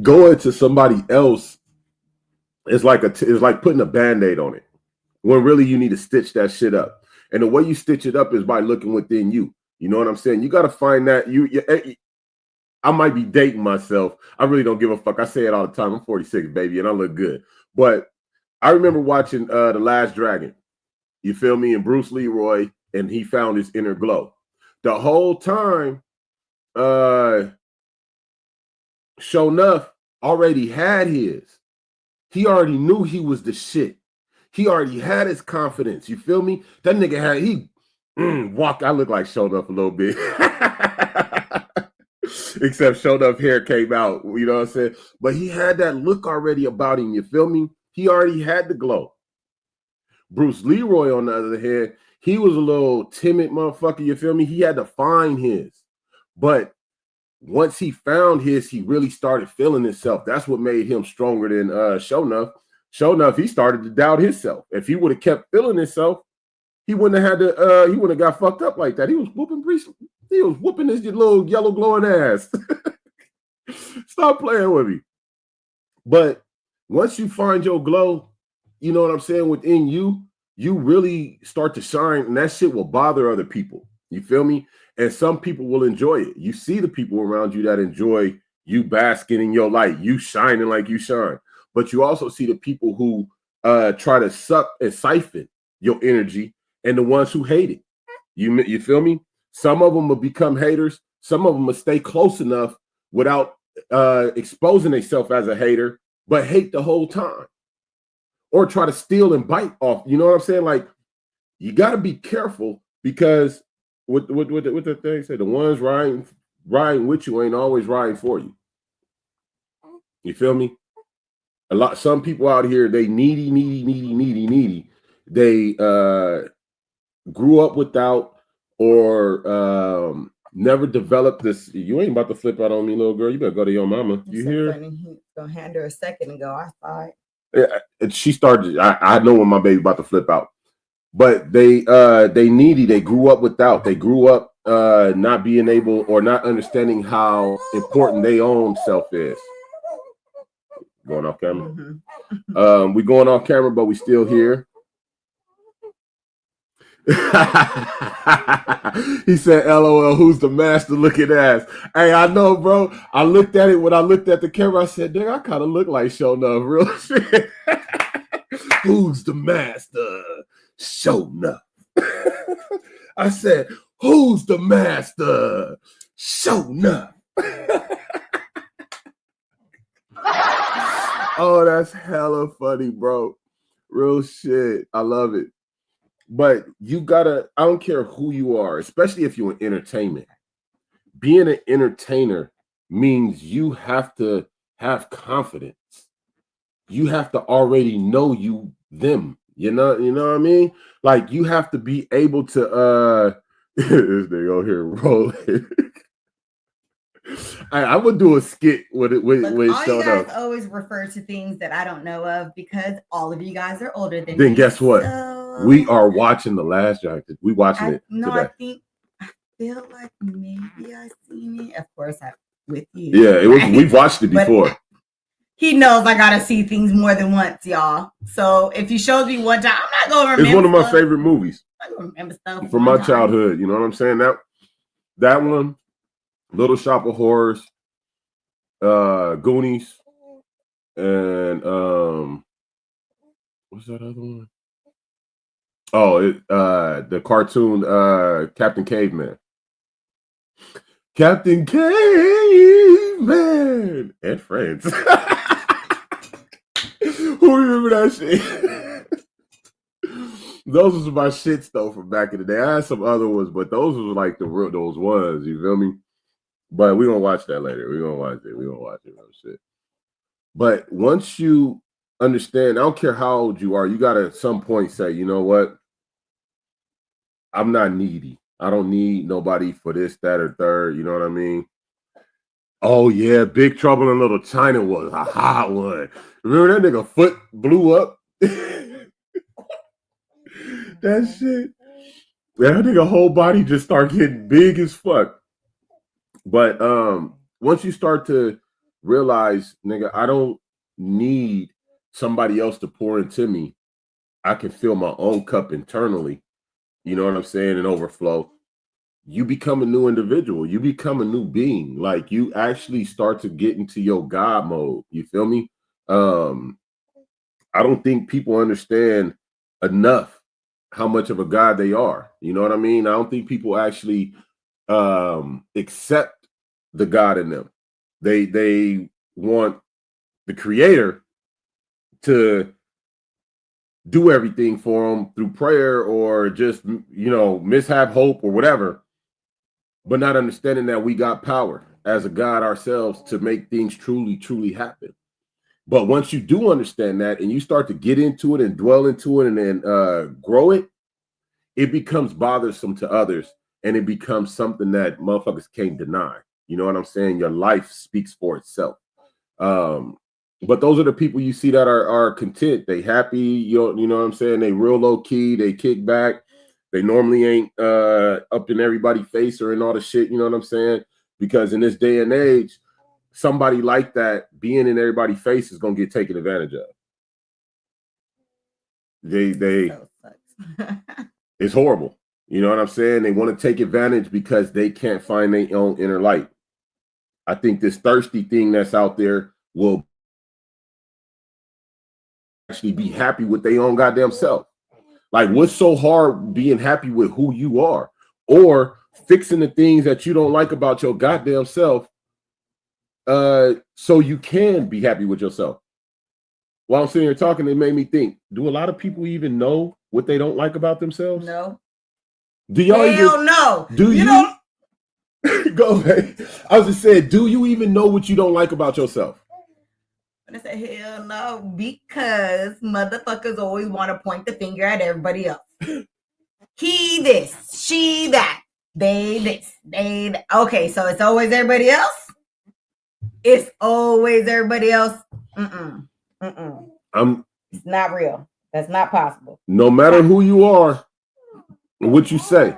Going to somebody else is like putting a Band-Aid on it, when really you need to stitch that shit up. And the way you stitch it up is by looking within you. You know what I'm saying? You got to find that I might be dating myself. I really don't give a fuck. I say it all the time. I'm 46, baby, and I look good. But I remember watching The Last Dragon. You feel me? And Bruce Leroy, and he found his inner glow. The whole time, Sho'nuff already had his. He already knew he was the shit. He already had his confidence. You feel me? That nigga had walk. I look like Sho'nuff a little bit. Except Sho'nuff hair came out, you know what I'm saying? But he had that look already about him, you feel me? He already had the glow. Bruce Leroy, on the other hand, he was a little timid motherfucker, you feel me? He had to find his. But once he found his, he really started feeling himself. That's what made him stronger than Sho'nuff. Sho'nuff, he started to doubt himself. If he would have kept feeling himself, he wouldn't have had to, he wouldn't have got fucked up like that. He was whooping his little yellow glowing ass. Stop playing with me. But once you find your glow, you know what I'm saying, within you, you really start to shine, and that shit will bother other people. You feel me? And some people will enjoy it. You see the people around you that enjoy you basking in your light, you shining like you shine. But you also see the people who try to suck and siphon your energy, and the ones who hate it. You feel me? Some of them will become haters. Some of them will stay close enough without exposing themselves as a hater, but hate the whole time. Or try to steal and bite off. You know what I'm saying? Like, you got to be careful, because what the thing said, the ones riding with you ain't always riding for you. You feel me? Some people out here, they needy. They grew up without, or never developed this. You ain't about to flip out on me, little girl. You better go to your mama. You hear? He gonna hand her a second ago. I saw it. Yeah, she started. I know when my baby about to flip out. But they needy. They grew up without. They grew up not being able, or not understanding how important their own self is. Going off camera. Mm-hmm. We going off camera, but we still here. He said, LOL, who's the master looking ass? Hey, I know, bro. I looked at it when I looked at the camera. I said, nigga, I kind of look like Sho'nuff. Real shit. Who's the master? Sho'nuff. I said, who's the master? Sho'nuff. Oh, that's hella funny, bro. Real shit. I love it. But you gotta, I don't care who you are, especially if you're in entertainment. Being an entertainer means you have to have confidence. You have to already know them. You know what I mean? Like, you have to be able to this nigga over here rolling. I would do a skit with all you guys always refer to things that I don't know of, because all of you guys are older than me. Then guess what? We are watching The Last Dragon. We watching it today. I feel like maybe I seen it. Of course, with you. Yeah, we've watched it before. He knows I gotta see things more than once, y'all. So if he shows me one time, I'm not gonna remember. It's one of my favorite movies. I'm not gonna remember stuff from my childhood. You know what I'm saying? That one, Little Shop of Horrors, Goonies, and what's that other one? Oh, the cartoon Captain Caveman. Captain Caveman and Friends. Who remember that shit? Those was my shits though from back in the day. I had some other ones, but those was like the real those ones. You feel me? But we're gonna watch that later. We're gonna watch it. Shit. But once you understand, I don't care how old you are, you gotta at some point say, you know what? I'm not needy. I don't need nobody for this, that, or third. You know what I mean? Oh yeah, Big Trouble in Little China was a hot one. Remember that nigga foot blew up? That shit. That nigga whole body just start getting big as fuck. But once you start to realize, nigga, I don't need somebody else to pour into me. I can fill my own cup internally. You know what I'm saying? And overflow. You become a new individual. You become a new being. Like you actually start to get into your God mode. You feel me? I don't think people understand enough how much of a God they are. You know what I mean? I don't think people actually accept the God in them. They want the creator to do everything for them through prayer or just, you know, mishap hope or whatever, but not understanding that we got power as a God ourselves to make things truly happen. But once you do understand that and you start to get into it and dwell into it and then grow it, it becomes bothersome to others and it becomes something that motherfuckers can't deny. You know what I'm saying? Your life speaks for itself. But those are the people you see that are content. They happy, you know what I'm saying? They real low key, they kick back. They normally ain't up in everybody's face or in all the shit, you know what I'm saying? Because in this day and age, somebody like that being in everybody's face is gonna get taken advantage of. They it's horrible. You know what I'm saying? They want to take advantage because they can't find their own inner light. I think this thirsty thing that's out there will actually be happy with their own goddamn self. Like, what's so hard being happy with who you are or fixing the things that you don't like about your goddamn self so you can be happy with yourself? While I'm sitting here talking, it made me think, do a lot of people even know what they don't like about themselves? No. Do y'all even no? Do you don't go ahead. I was just saying, do you even know what you don't like about yourself? I said, hell no, because motherfuckers always want to point the finger at everybody else. He this, she that, they this, they that. Okay, so it's always everybody else? It's always everybody else? It's not real. That's not possible. No matter who you are, what you say,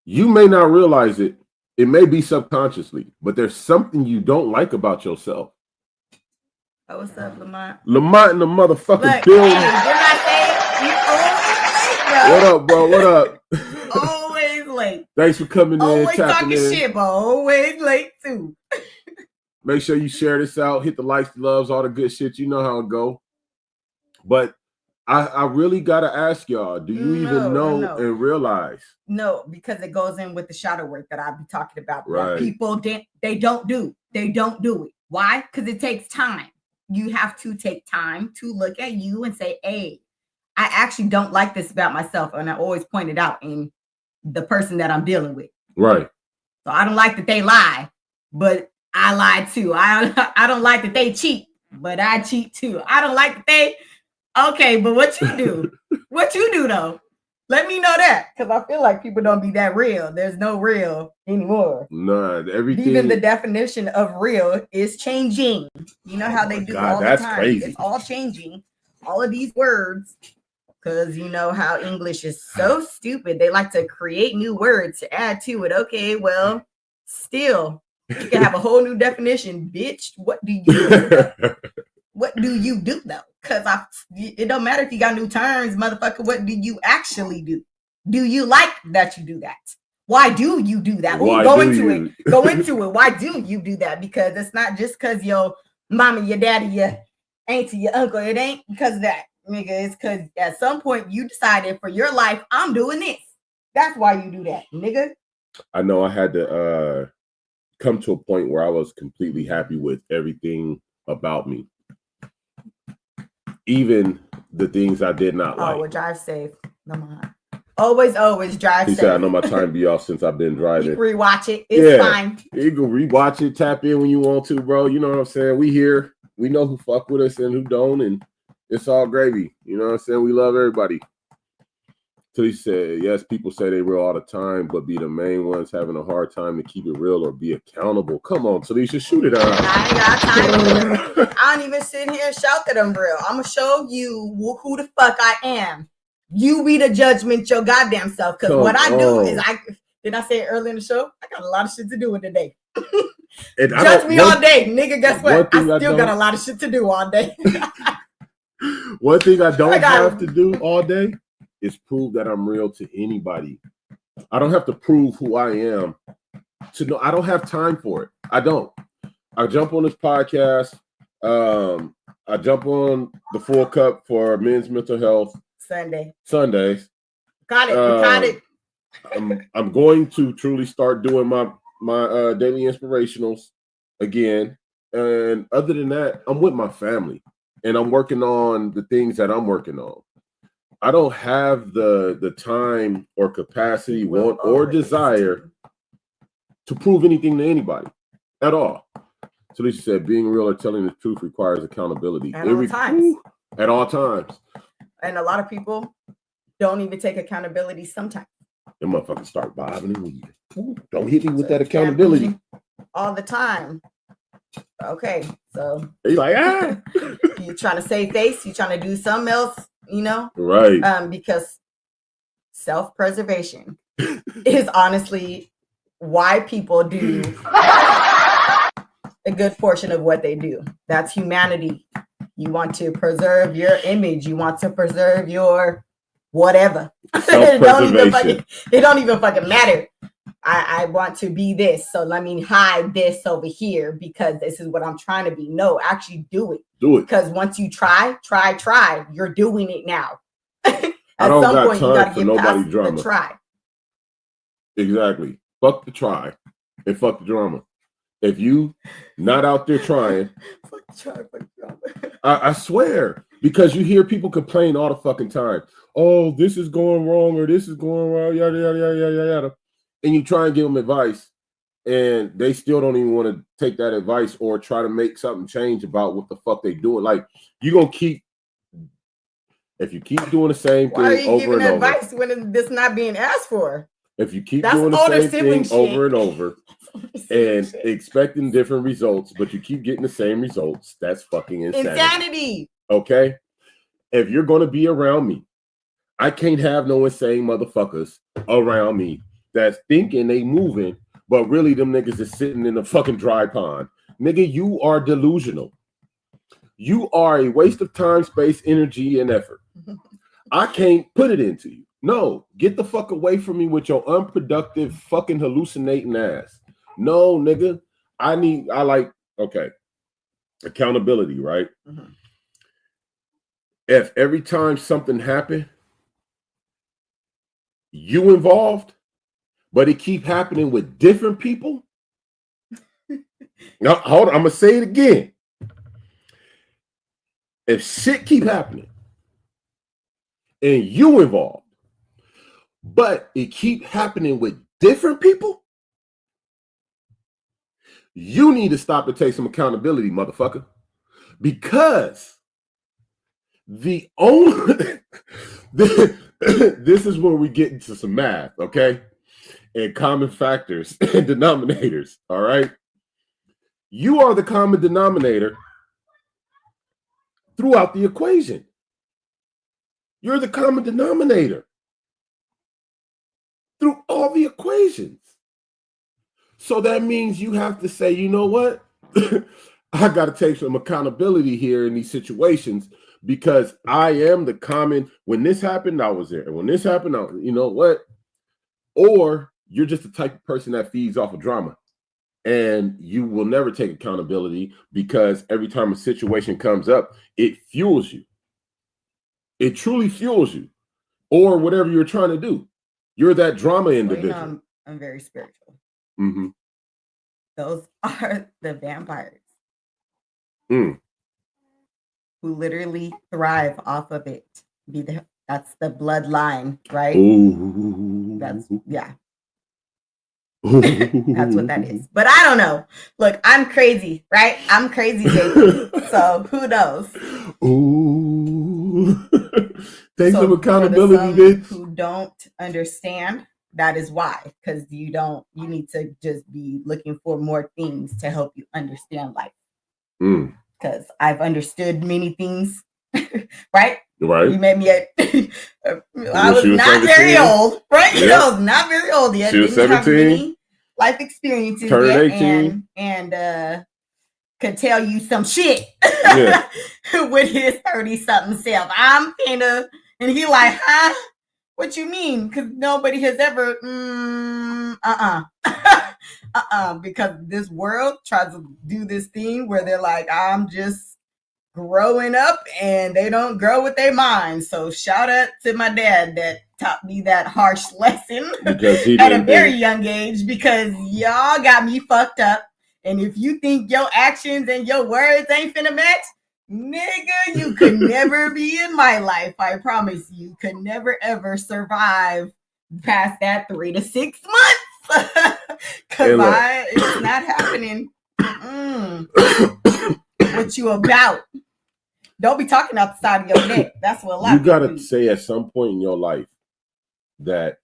you may not realize it. It may be subconsciously, but there's something you don't like about yourself. Oh, what's up, Lamont? Lamont in the motherfucking building. Hey, what up, bro? What up? Always late. Thanks for coming in. Always talking shit, but always late too. Make sure you share this out. Hit the likes, the loves, all the good shit. You know how it go. But I really gotta ask y'all, do you even know and realize? No, because it goes in with the shadow work that I've been talking about. Right. People they don't do it. Why? Because it takes time. You have to take time to look at you and say, hey, I actually don't like this about myself. And I always point it out in the person that I'm dealing with. Right. So I don't like that they lie, but I lie too. I don't like that they cheat, but I cheat too. I don't like that they. Okay, but what you do? What you do though? Let me know that, because I feel like people don't be that real. There's no real anymore. Nah, everything. Even the definition of real is changing. You know how they do all the time. Crazy. It's all changing. All of these words, because you know how English is so stupid. They like to create new words to add to it. Okay, well, still You can have a whole new definition, bitch. What do you do? What do you do though? Because it don't matter if you got new terms, motherfucker. What do you actually do? Do you like that you do that? Why do you do that? Ooh, go into it. Why do you do that? Because it's not just because your mama, your daddy, your auntie, your uncle. It ain't because of that, nigga. It's because at some point you decided for your life, I'm doing this. That's why you do that, nigga. I know I had to come to a point where I was completely happy with everything about me. Even the things I did not like. Oh, well, drive safe. Come on. Always drive safe. He said, I know my time be off since I've been driving. You can rewatch it. It's fine. You can rewatch it, tap in when you want to, bro. You know what I'm saying? We here. We know who fuck with us and who don't, and it's all gravy. You know what I'm saying? We love everybody. So he said, yes, people say they real all the time, but be the main ones having a hard time to keep it real or be accountable. Come on, so you should shoot it out. I ain't got time. I don't even sit here and shout that I'm real. I'm going to show you who the fuck I am. You be the judgment your goddamn self. Because what I do is, did I say it earlier in the show? I got a lot of shit to do with today. Judge me all day. Nigga, guess what? I still got a lot of shit to do all day. One thing I don't have to do all day is prove that I'm real to anybody. I don't have to prove who I am to know. I don't have time for it. I don't. I jump on this podcast. I jump on the Full Cup for men's mental health. Sundays. Got it. I'm going to truly start doing my daily inspirationals again. And other than that, I'm with my family and I'm working on the things that I'm working on. I don't have the time or capacity, want, or desire to prove anything to anybody at all. So Lisa said, being real or telling the truth requires accountability. At all times. At all times. And a lot of people don't even take accountability sometimes. Them motherfuckers start bobbing and weaving. Don't hit me with that accountability. All the time. Okay, so. You're like, you trying to save face? You trying to do something else? You know, right? Because self-preservation is honestly why people do a good portion of what they do. That's humanity. You want to preserve your image. You want to preserve your whatever. It don't even fucking matter. I want to be this, so let me hide this over here because this is what I'm trying to be. No, actually do it. Do it. Because once you try, you're doing it now. At some point, you got to get past the try. Exactly. Fuck the try and fuck the drama. If you not out there trying, fuck the drama. I swear, because you hear people complain all the fucking time. Oh, this is going wrong or this is going wrong, yada, yada, yada, yada, yada. And you try and give them advice and they still don't even want to take that advice or try to make something change about what the fuck they doing. Like, you're going to keep, if you keep doing the same thing over and over. Why are you giving advice when this not being asked for? If you keep doing the same thing over and over and expecting different results, but you keep getting the same results, that's fucking insanity. Okay? If you're going to be around me, I can't have no insane motherfuckers around me that's thinking they moving, but really them niggas is sitting in a fucking dry pond. Nigga, you are delusional. You are a waste of time, space, energy, and effort. I can't put it into you. No, get the fuck away from me with your unproductive fucking hallucinating ass. No, nigga. Okay. Accountability, right? Mm-hmm. If every time something happened, you involved, but it keep happening with different people. Now, hold on, I'm gonna say it again. If shit keep happening and you involved, but it keep happening with different people, you need to stop and take some accountability, motherfucker. Because the only this is where we get into some math, okay? And common factors and denominators, all right? You are the common denominator throughout the equation. You're the common denominator through all the equations. So that means you have to say, you know what? I got to take some accountability here in these situations because I am the common. When this happened, I was there. And when this happened, you know what? Or you're just the type of person that feeds off of drama. And you will never take accountability because every time a situation comes up, it fuels you. It truly fuels you. Or whatever you're trying to do. You're that drama individual. Well, you know, I'm very spiritual. Mm-hmm. Those are the vampires. Mm. Who literally thrive off of it. That's the bloodline, right? Ooh. That's that's what that is. But I don't know. Look, I'm crazy, right? I'm crazy, baby. So who knows? Ooh. Take some accountability, bitch. Who don't understand, that is why. Because you need to just be looking for more things to help you understand life. Because I've understood many things, right? Right. You made me I was not 17. Very old, right? Yep. I was not very old yet. She was 17. Life experiences turned yet, 18. and could tell you some shit with his 30-something self. I'm kind of, and he like, huh? What you mean? Because nobody has ever, because this world tries to do this thing where they're like, I'm just growing up and they don't grow with their mind. So shout out to my dad that taught me that harsh lesson at a very young age, because y'all got me fucked up. And if you think your actions and your words ain't finna match, nigga, you could never be in my life. I promise you could never ever survive past that 3 to 6 months. Cause it's not happening. What you about? Don't be talking out the side of your neck. That's what a lot you of people gotta say at some point in your life that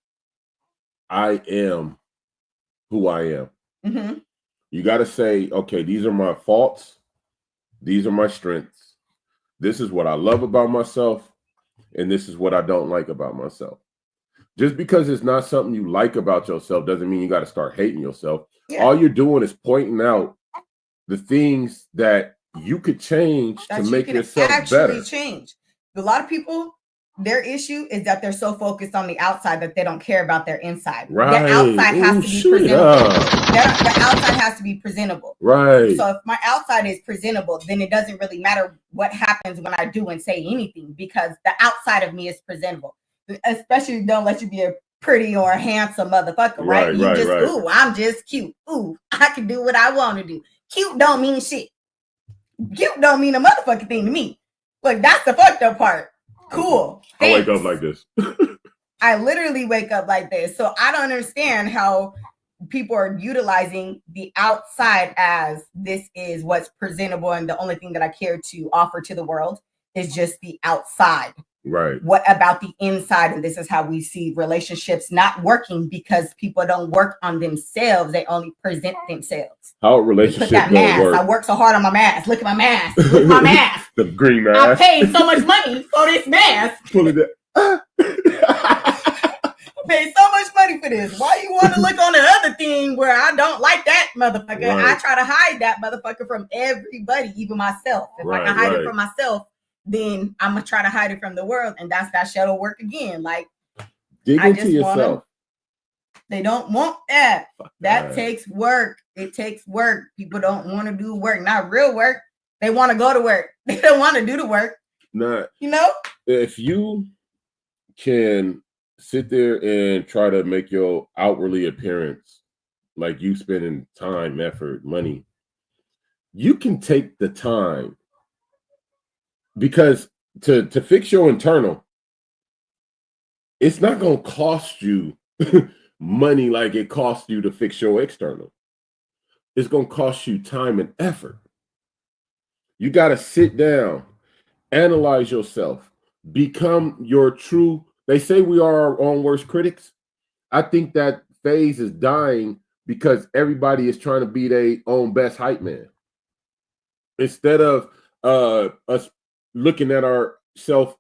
I am who I am. Mm-hmm. You got to say, okay, these are my faults. These are my strengths. This is what I love about myself. And this is what I don't like about myself. Just because it's not something you like about yourself doesn't mean you got to start hating yourself. Yeah. All you're doing is pointing out the things that you could change to make yourself better. Change. A lot of people, their issue is that they're so focused on the outside that they don't care about their inside. Right. The outside has to be presentable. The outside has to be presentable. Right. So if my outside is presentable, then it doesn't really matter what happens when I do and say anything, because the outside of me is presentable. Especially don't let you be a pretty or a handsome motherfucker, right? Ooh, I'm just cute. Ooh, I can do what I want to do. Cute don't mean shit. Cute don't mean a motherfucking thing to me. Look, that's the fucked up part. Cool. I wake up like this. I literally wake up like this. So I don't understand how people are utilizing the outside as this is what's presentable, and the only thing that I care to offer to the world is just the outside. Right. What about the inside? And this is how we see relationships not working, because people don't work on themselves. They only present themselves. How a relationship don't work. I work so hard on my mask. Look at my mask. Look at my mask. The green mask. I paid so much money for this mask. Pull it up. I paid so much money for this. Why you want to look on the other thing where I don't like that motherfucker? Right. I try to hide that motherfucker from everybody, even myself. If I can hide it from myself, then I'm gonna try to hide it from the world, and that's that shadow work again. Like, dig into yourself. They don't want that. That takes work. It takes work. People don't want to do work, not real work. They want to go to work. They don't want to do the work. Nah, you know, if you can sit there and try to make your outwardly appearance like you spending time, effort, money, you can take the time. Because to fix your internal, it's not going to cost you money like it costs you to fix your external. It's going to cost you time and effort. You got to sit down, analyze yourself, become your true. They say we are our own worst critics. I think that phase is dying because everybody is trying to be their own best hype man. Instead of us looking at ourselves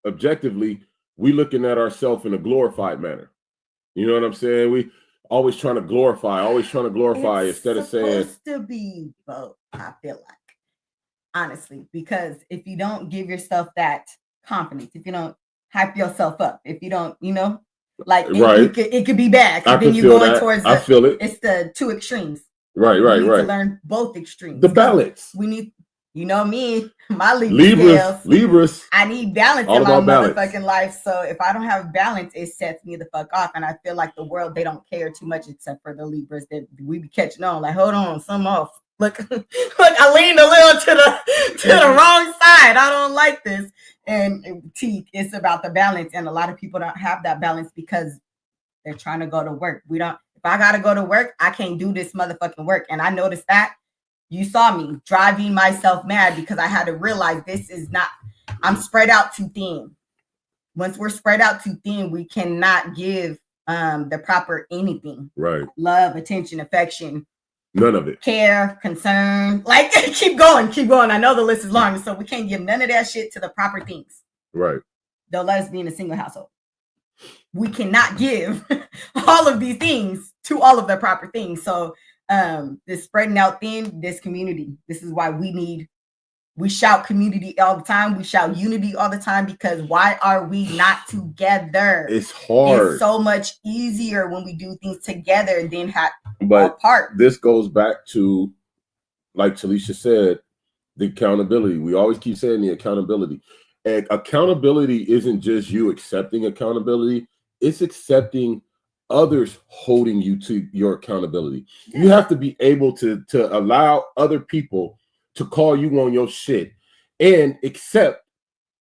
objectively, we looking at ourselves in a glorified manner. You know what I'm saying? always trying to glorify instead of saying it's supposed to be both. I feel like, honestly, because if you don't give yourself that confidence, if you don't hype yourself up, if you don't, like it could be bad. Then you're going towards I feel it. It's the two extremes. Right. We need to learn both extremes. The balance. We need, me, my Libras. I need balance in my motherfucking life. So if I don't have balance, it sets me the fuck off. And I feel like the world, they don't care too much except for the Libras that we be catching on. Like, hold on, some off. Look, I leaned a little to the wrong side. I don't like this. And it's about the balance. And a lot of people don't have that balance because they're trying to go to work. If I gotta go to work, I can't do this motherfucking work. And I noticed that. You saw me driving myself mad because I had to realize I'm spread out too thin. Once we're spread out too thin, we cannot give the proper anything. Right. Love, attention, affection. None of it. Care, concern. Like, keep going. I know the list is long, so we can't give none of that shit to the proper things. Right. They'll let us be in a single household. We cannot give all of these things to all of the proper things. So this spreading out thin, this community. This is why we shout community all the time. We shout unity all the time, because why are we not together? It's hard. It's so much easier when we do things together than apart. This goes back to, like Talisha said, the accountability. We always keep saying the accountability. And accountability isn't just you accepting accountability. It's accepting others holding you to your accountability. You have to be able to allow other people to call you on your shit and accept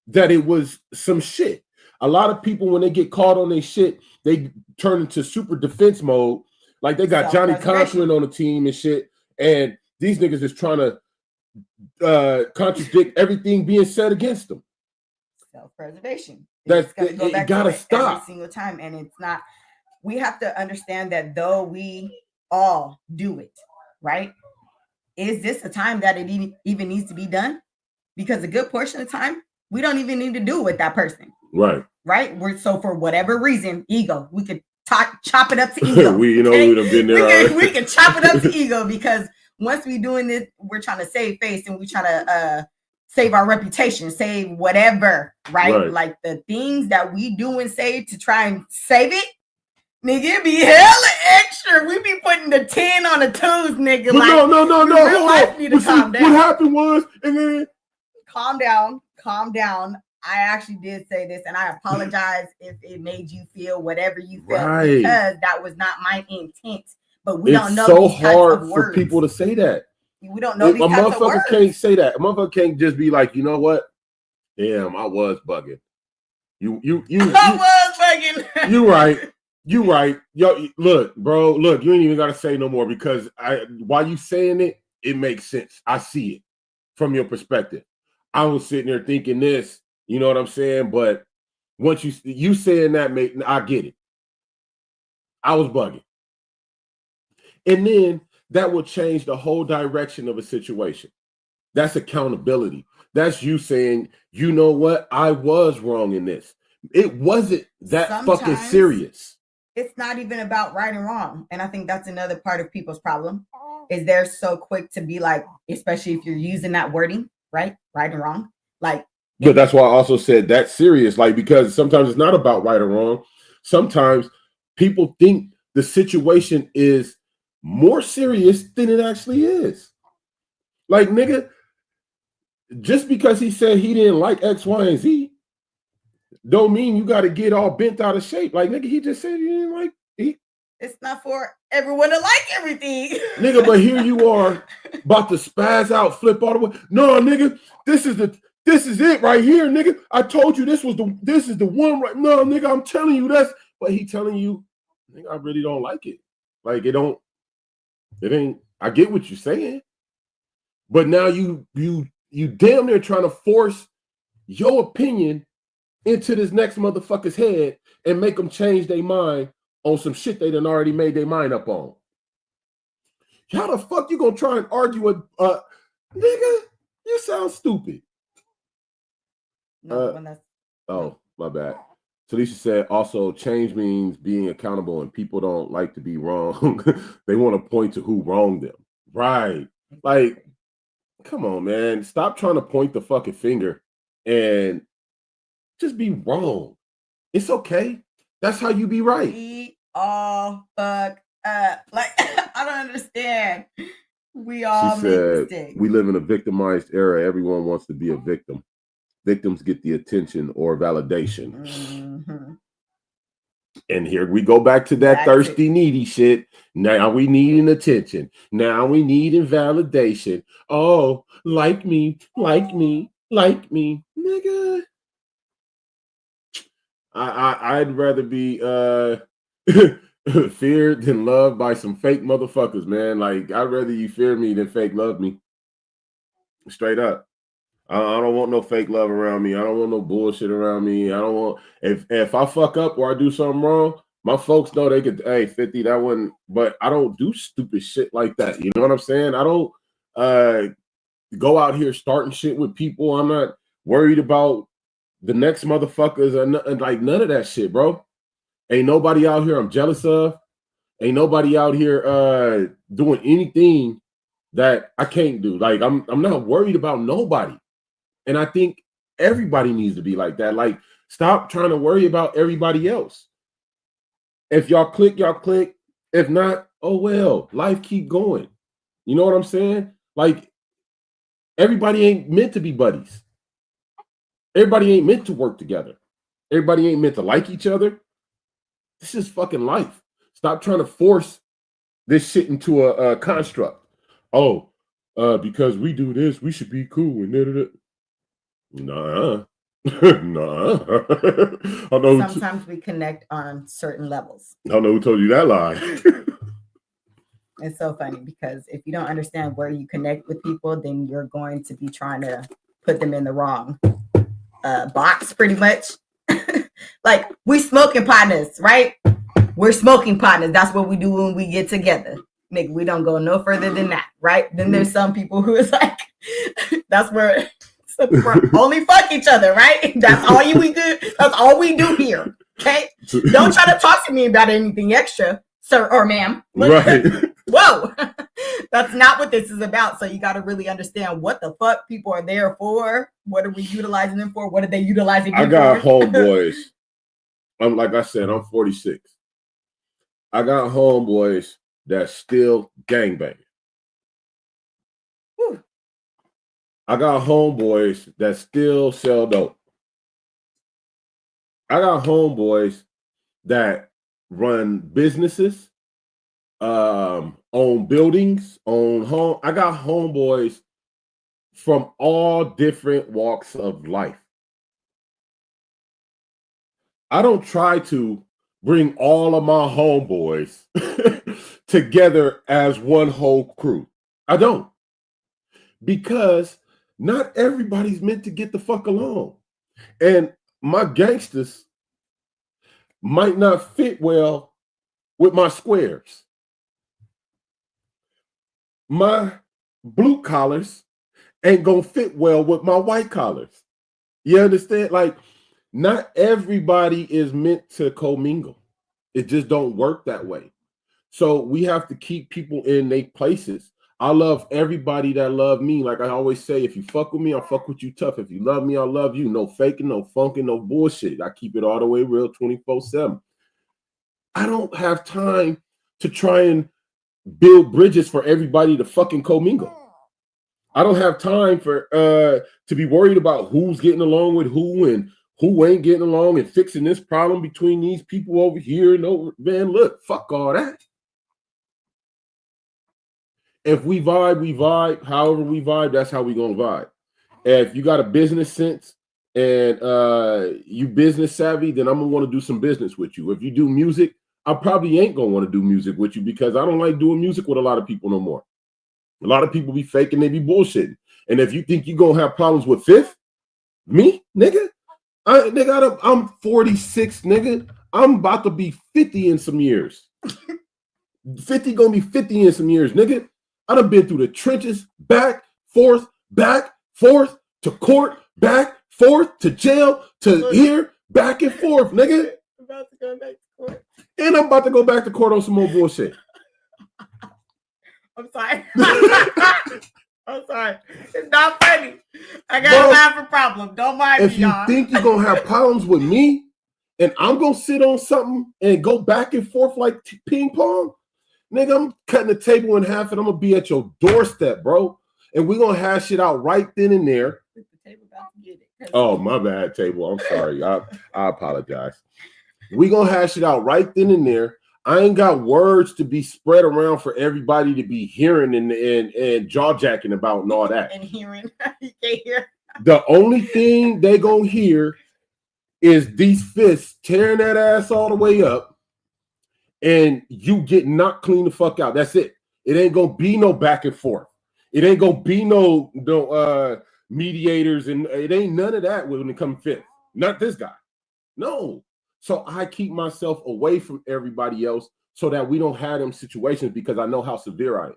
that it was some shit. A lot of people, when they get caught on their shit, they turn into super defense mode. Like they got Johnny Cochran on the team and shit. And these niggas is trying to contradict everything being said against them. Self-preservation. It gotta stop every single time. And it's not, we have to understand that though we all do it, right? Is this a time that it even needs to be done? Because a good portion of the time, we don't even need to do it with that person. Right. So for whatever reason, ego, we could chop it up to ego. We done been there. We can chop it up to ego, because once we doing this, we're trying to save face and we trying to save our reputation, save whatever, right? Like the things that we do and say to try and save it, nigga, it be hella extra. We be putting the 10 on the toes, nigga. But like, no. Hold on. Calm down. What happened was, and then calm down. I actually did say this, and I apologize if it made you feel whatever you felt, because that was not my intent. But we don't know. It's so hard for people to say that. We don't know these types of words. A motherfucker can't say that. A motherfucker can't just be like, you know what? Damn, I was bugging. You I was bugging. You right. Yo, look, bro. Look, you ain't even gotta say no more, because while you saying it, it makes sense. I see it from your perspective. I was sitting there thinking this. You know what I'm saying? But once you saying that, I get it. I was bugging. And then that will change the whole direction of a situation. That's accountability. That's you saying, you know what? I was wrong in this. It wasn't that fucking serious. It's not even about right and wrong. And I think that's another part of people's problem, is they're so quick to be like, especially if you're using that wording, right? Right and wrong. Like, but that's why I also said that's serious, like, because sometimes it's not about right or wrong. Sometimes people think the situation is more serious than it actually is. Like, nigga, just because he said he didn't like X, Y, and Z, don't mean you got to get all bent out of shape. Like, nigga, he just said he didn't like. It's not for everyone to like everything. Nigga, but here you are about to spaz out, flip all the way. No, nigga, this is it right here, nigga. I told you this is the one right. No, nigga, I'm telling you that's, but he telling you, nigga, I really don't like it. Like, it ain't, I get what you're saying. But now you damn near trying to force your opinion into this next motherfucker's head and make them change their mind on some shit they done already made their mind up on. How the fuck you gonna try and argue with nigga? You sound stupid. No, oh, my bad. Talisha said, also, change means being accountable, and people don't like to be wrong. They want to point to who wronged them. Right. Like, come on, man. Stop trying to point the fucking finger and just be wrong. It's okay. That's how you be right. We all fuck up. Like, I don't understand. We all she make said, mistakes. We live in a victimized era. Everyone wants to be a victim. Victims get the attention or validation. Mm-hmm. And here we go back to that thirsty, needy shit. Now we needing attention. Now we needing validation. Oh, like me, nigga. I'd rather be feared than loved by some fake motherfuckers, man. Like, I'd rather you fear me than fake love me. Straight up. I don't want no fake love around me. I don't want no bullshit around me. I don't want, if I fuck up or I do something wrong, my folks know they could, hey, 50, that one, but I don't do stupid shit like that. You know what I'm saying? I don't go out here starting shit with people. I'm not worried about the next motherfuckers and like none of that shit, bro. Ain't nobody out here I'm jealous of. Ain't nobody out here doing anything that I can't do. Like, I'm not worried about nobody. And I think everybody needs to be like that. Like, stop trying to worry about everybody else. If y'all click, y'all click. If not, oh well, life keep going. You know what I'm saying? Like, everybody ain't meant to be buddies. Everybody ain't meant to work together. Everybody ain't meant to like each other. This is fucking life. Stop trying to force this shit into a construct. Oh, because we do this, we should be cool. And nah. Nah. Sometimes we connect on certain levels. I don't know who told you that lie. It's so funny because if you don't understand where you connect with people, then you're going to be trying to put them in the wrong box, pretty much. Like, we smoking partners, right? We're smoking partners. That's what we do when we get together. Nigga, we don't go no further than that, right? Then there's some people who is like, that's where only fuck each other, right? That's all we do. That's all we do here. Okay. Don't try to talk to me about anything extra, sir or ma'am. Right. Whoa. That's not what this is about. So you got to really understand what the fuck people are there for. What are we utilizing them for? What are they utilizing me for? I got homeboys. Like I said, I'm 46. I got homeboys that still gangbang. I got homeboys that still sell dope. I got homeboys that run businesses, own buildings, own home. I got homeboys from all different walks of life. I don't try to bring all of my homeboys together as one whole crew. I don't. Because not everybody's meant to get the fuck along. And my gangsters might not fit well with my squares. My blue collars ain't gonna fit well with my white collars. You understand? Like, not everybody is meant to commingle. It just don't work that way. So we have to keep people in their places. I love everybody that love me. Like I always say, if you fuck with me, I'll fuck with you tough. If you love me, I'll love you. No faking, no funking, no bullshit. I keep it all the way real 24/7. I don't have time to try and build bridges for everybody to fucking commingle. I don't have time for to be worried about who's getting along with who and who ain't getting along and fixing this problem between these people over here and over. Man, look, fuck all that. If we vibe, we vibe. However we vibe, that's how we gonna vibe. If you got a business sense and you business savvy, then I'm gonna want to do some business with you. If you do music, I probably ain't gonna want to do music with you because I don't like doing music with a lot of people no more. A lot of people be faking, they be bullshitting. And if you think you're gonna have problems with Fifth, me, nigga, I'm 46, nigga. I'm about to be 50 in some years. 50 gonna be 50 in some years, nigga. I done been through the trenches, back, forth, to court, back, forth, to jail, to here, Back and forth, nigga. I'm about to go back to court. And I'm about to go back to court on some more bullshit. I'm sorry. I'm sorry. It's not funny. I got a laugh for problem. Don't mind me, y'all. If you think you're going to have problems with me and I'm going to sit on something and go back and forth like ping pong, nigga, I'm cutting the table in half and I'm going to be at your doorstep, bro. And we're going to hash it out right then and there. Oh, my bad, table. I'm sorry. I apologize. We're going to hash it out right then and there. I ain't got words to be spread around for everybody to be hearing and jaw-jacking about and all that. And hearing. You can't hear. The only thing they gonna hear is these fists tearing that ass all the way up and you get knocked clean the fuck out. That's it. It ain't gonna be no back and forth. It ain't gonna be no mediators, and it ain't none of that when it comes fifth. Not this guy. No. So I keep myself away from everybody else so that we don't have them situations because I know how severe I am.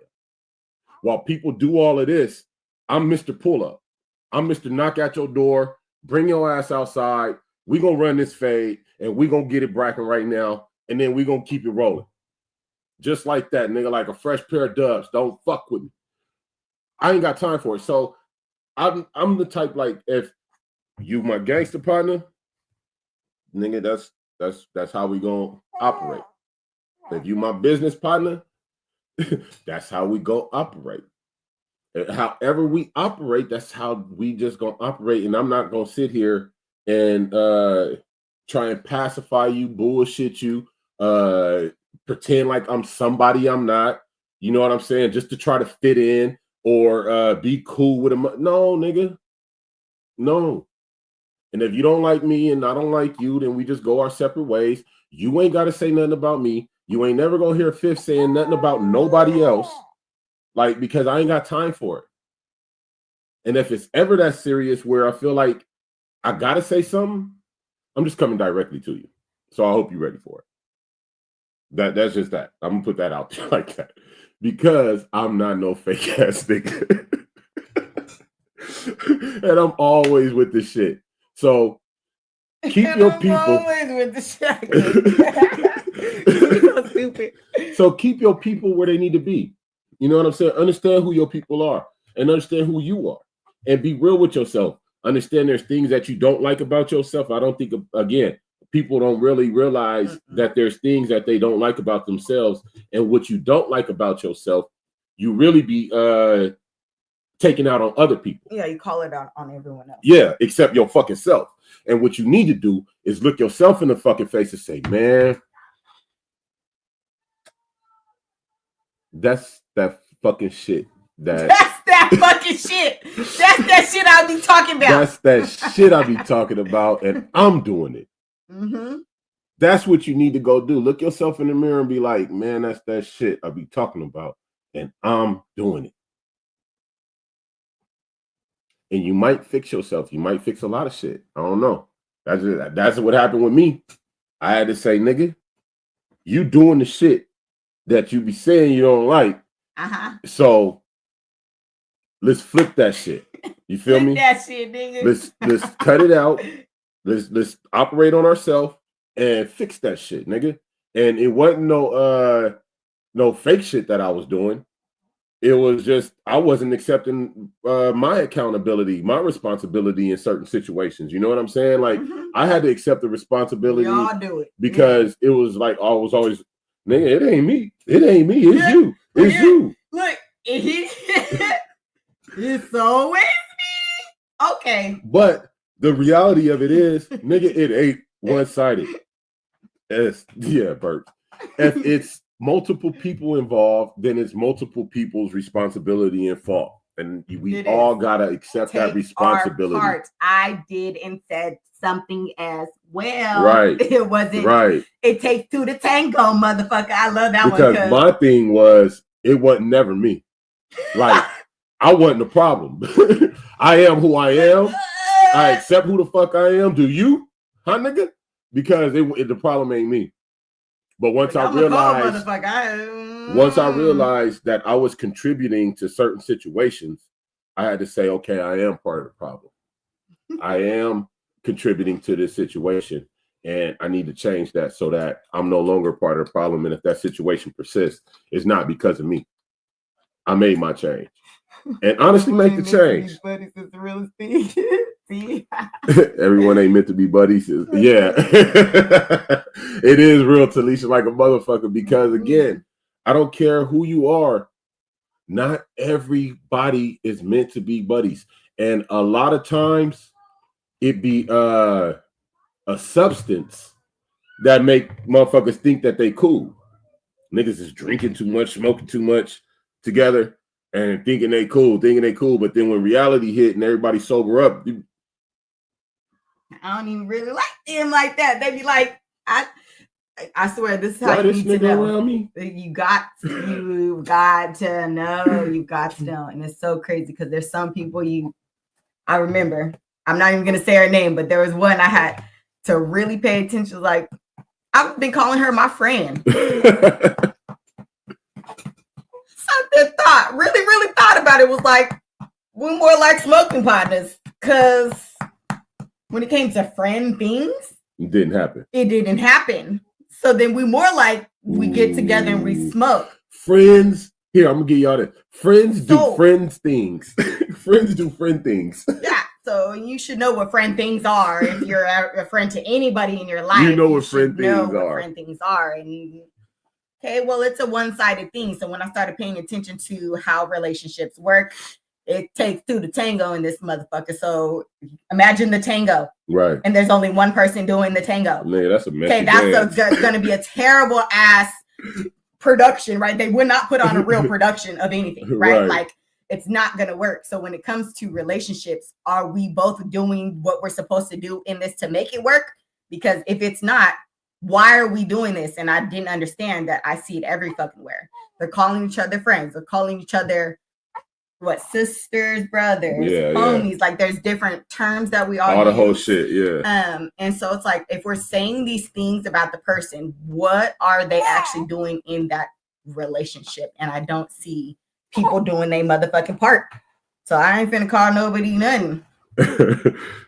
While people do all of this, I'm Mr. Pull-Up. I'm Mr. Knock at your door, bring your ass outside. We gonna run this fade and we gonna get it bracking right now, and then we gonna keep it rolling. Just like that, nigga, like a fresh pair of dubs. Don't fuck with me. I ain't got time for it. So I'm the type, like, if you my gangster partner, nigga, that's how we gonna operate. If you my business partner, that's how we go operate. However we operate, that's how we just gonna operate. And I'm not gonna sit here and try and pacify you, bullshit you, pretend like I'm somebody I'm not. You know what I'm saying? Just to try to fit in or be cool with them. No, nigga. No. And if you don't like me and I don't like you, then we just go our separate ways. You ain't got to say nothing about me. You ain't never going to hear Fifth saying nothing about nobody else. Like, because I ain't got time for it. And if it's ever that serious where I feel like I got to say something, I'm just coming directly to you. So I hope you're ready for it. That's just that. I'm going to put that out there like that. Because I'm not no fake ass nigga. And I'm always with the shit. So keep your people. Always with the shit. So stupid. So keep your people where they need to be. You know what I'm saying? Understand who your people are and understand who you are. And be real with yourself. Understand there's things that you don't like about yourself. I don't think, again, people don't really realize that there's things that they don't like about themselves. And what you don't like about yourself, you really be taking out on other people. Yeah, you call it out on everyone else. Yeah, except your fucking self. And what you need to do is look yourself in the fucking face and say, man, that's that fucking shit. That's that fucking shit. That's that shit I be talking about. That's that shit I be talking about, and I'm doing it. Mm-hmm. That's what you need to go do. Look yourself in the mirror and be like, man, that's that shit I be talking about, and I'm doing it. And you might fix yourself. You might fix a lot of shit. I don't know. That's what happened with me. I had to say, nigga, you doing the shit that you be saying you don't like. Uh-huh. So let's flip that shit. You feel me? That shit, nigga. Let's cut it out. Let's operate on ourselves and fix that shit, nigga. And it wasn't no fake shit that I was doing. It was just I wasn't accepting my accountability, my responsibility in certain situations. You know what I'm saying? Like I had to accept the responsibility. Y'all do it because it was like I was always, nigga, it ain't me. It ain't me. It's you. It's you. Look, it's always me. Okay. But the reality of it is, nigga, it ain't one-sided. Yeah, Bert. If it's multiple people involved, then it's multiple people's responsibility and fault. And we all gotta accept that responsibility. Our part. I did and said something as well. Right. It wasn't right. It takes two to tango, motherfucker. I love that because one. Because my thing was, it wasn't never me. Like, I wasn't the problem. I am who I am. I accept who the fuck I am. Do you? Huh, nigga? Because the problem ain't me. But once I realized that I was contributing to certain situations, I had to say, okay, I am part of the problem. I am contributing to this situation. And I need to change that so that I'm no longer part of the problem. And if that situation persists, it's not because of me. I made my change. And honestly, make the change. Buddies is the realest thing. See? Everyone ain't meant to be buddies. Yeah. It is real, Talisha, like a motherfucker. Because again, I don't care who you are. Not everybody is meant to be buddies. And a lot of times it be a substance that make motherfuckers think that they cool. Niggas is drinking too much, smoking too much together and thinking they cool. But then when reality hit and everybody sober up, I don't even really like them like that. They be like, I swear this is how you need to know. Around me? You got to know. And it's so crazy because there's some people I remember, I'm not even going to say her name, but there was one I had to really pay attention. Like, I've been calling her my friend. Really thought about it. Was like, we're more like smoking partners. Because when it came to friend things, it didn't happen. So then we more like we get together and we smoke. Friends, here, I'm gonna give y'all that. Friends do friends things. Friends do friend things. Yeah. So you should know what friend things are. If you're a friend to anybody in your life, you know what friend things are. And okay, well, it's a one-sided thing. So when I started paying attention to how relationships work, it takes two to tango in this motherfucker. So imagine the tango. Right. And there's only one person doing the tango. Man, that's a messy okay, that's going to be a terrible ass production, right? They would not put on a real production of anything, right? Like, it's not going to work. So when it comes to relationships, are we both doing what we're supposed to do in this to make it work? Because if it's not, why are we doing this? And I didn't understand that. I see it every fucking where. They're calling each other friends. They're calling each other sisters, brothers, homies. Like, there's different terms that we all the whole shit. Yeah. And so it's like, if we're saying these things about the person, what are they actually doing in that relationship? And I don't see people doing their motherfucking part. So I ain't finna call nobody nothing.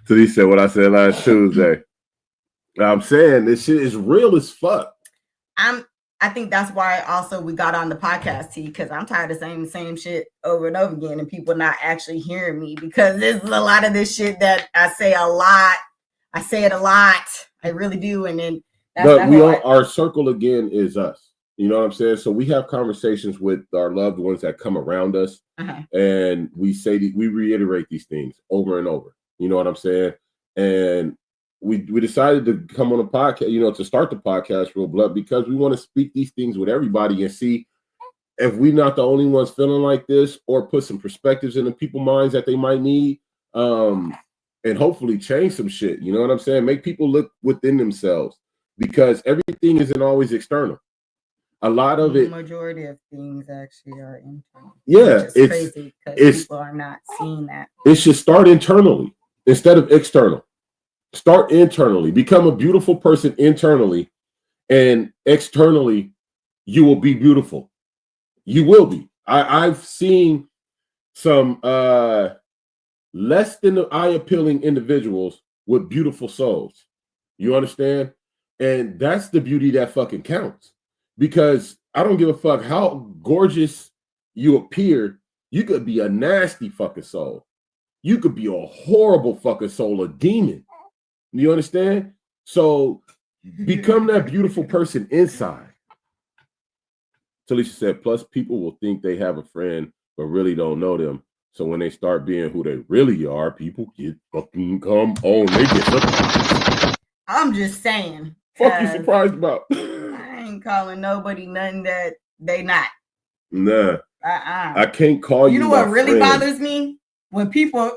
So he said what I said last Tuesday. I'm saying this shit is real as fuck. I think that's why also we got on the podcast, T, because I'm tired of saying the same shit over and over again and people not actually hearing me, because there's a lot of this shit that I say a lot. I say it a lot. I really do. And then our circle again is us. You know what I'm saying? So we have conversations with our loved ones that come around us, and we reiterate these things over and over. You know what I'm saying? And we decided to come on a podcast, to start the podcast Real Blunt, because we want to speak these things with everybody and see if we're not the only ones feeling like this, or put some perspectives into people's minds that they might need, and hopefully change some shit. You know what I'm saying? Make people look within themselves, because everything isn't always external. A lot of it, majority of things actually are internal. Yeah, it's crazy because people are not seeing that. It should start internally instead of external. Start internally. Become a beautiful person internally, and externally, you will be beautiful. You will be. I've seen some less than the eye appealing individuals with beautiful souls. You understand? And that's the beauty that fucking counts. Because I don't give a fuck how gorgeous you appear. You could be a nasty fucking soul. You could be a horrible fucking soul, a demon. You understand? So become that beautiful person inside. Talisha said, plus people will think they have a friend, but really don't know them. So when they start being who they really are, people get fucking come on. They get something. I'm just saying. Fuck you surprised about? I ain't calling nobody nothing that they not. Nah. I can't call you. You know what really bothers me? When people,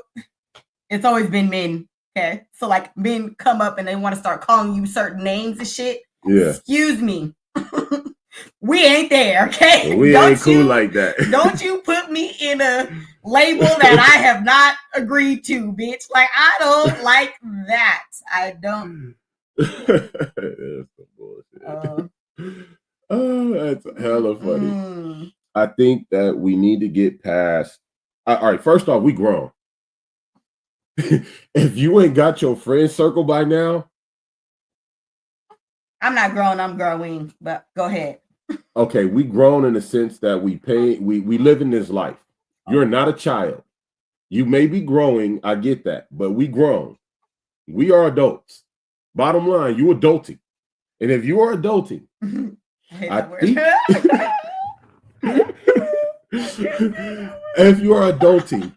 it's always been men. Okay. So like men come up and they want to start calling you certain names and shit. Yeah. Excuse me. We ain't there, okay? We ain't cool like that. Don't you put me in a label that I have not agreed to, bitch. Like, I don't like that. I don't. That's some bullshit. Oh, that's hella funny. I think that we need to get past. All right, first off, we grown. if you ain't got your friend circle by now. I'm not grown, I'm growing, but go ahead. Okay, we grown in the sense that we live in this life. You're not a child. You may be growing, I get that, but we grown. We are adults. Bottom line, you adulting. And if you are adulting, I think if you are adulting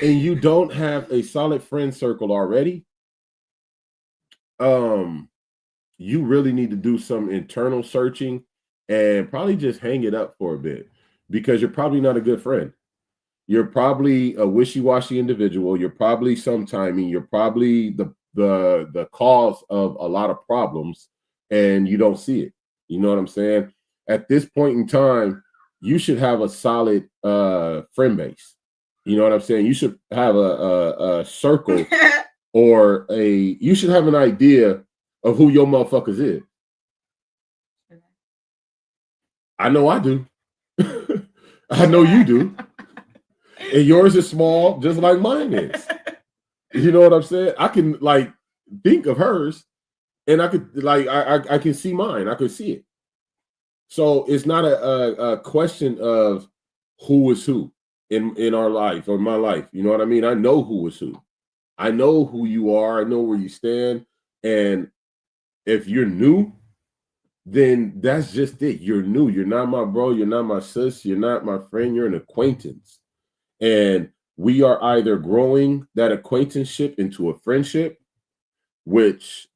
and you don't have a solid friend circle already, you really need to do some internal searching and probably just hang it up for a bit, because you're probably not a good friend. You're probably a wishy-washy individual. You're probably sometiming. You're probably the cause of a lot of problems, and you don't see it. You know what I'm saying? At this point in time, you should have a solid friend base. You know what I'm saying? You should have a circle or you should have an idea of who your motherfuckers is. I know I do. I know you do. And yours is small, just like mine is. You know what I'm saying? I can like think of hers, and I could like I can see mine. I could see it. So it's not a question of who is who in our life or my life. You know what I mean? I know who is who. I know who you are. I know where you stand. And if you're new, then that's just it. You're new. You're not my bro. You're not my sis. You're not my friend. You're an acquaintance. And we are either growing that acquaintanceship into a friendship, which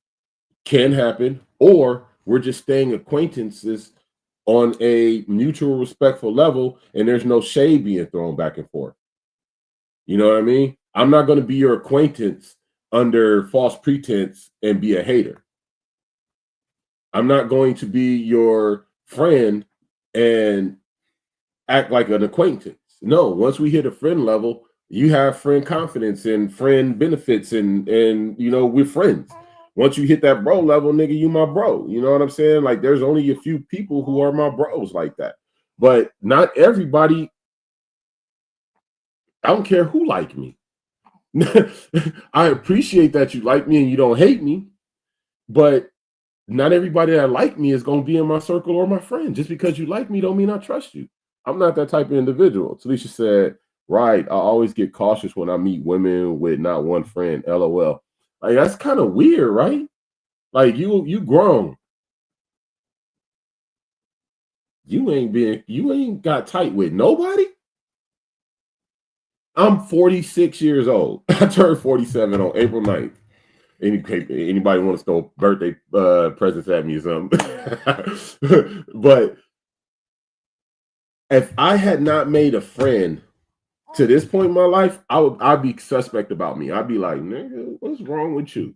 can happen, or we're just staying acquaintances on a mutual respectful level, and there's no shade being thrown back and forth. You know what I mean? I'm not going to be your acquaintance under false pretense and be a hater. I'm not going to be your friend and act like an acquaintance. No, once we hit a friend level, you have friend confidence and friend benefits, and you know, we're friends. Once you hit that bro level, nigga, you my bro. You know what I'm saying? Like, there's only a few people who are my bros like that. But not everybody. I don't care who like me. I appreciate that you like me and you don't hate me, but not everybody that like me is going to be in my circle or my friend. Just because you like me don't mean I trust you. I'm not that type of individual. Talisha said, right, I always get cautious when I meet women with not one friend, LOL. Like, that's kind of weird, right? Like, you grown. You ain't got tight with nobody? I'm 46 years old. I turned 47 on April 9th. Anybody want to throw birthday presents at me or something? But if I had not made a friend to this point in my life, I'd be suspect about me. I'd be like, nigga, what's wrong with you?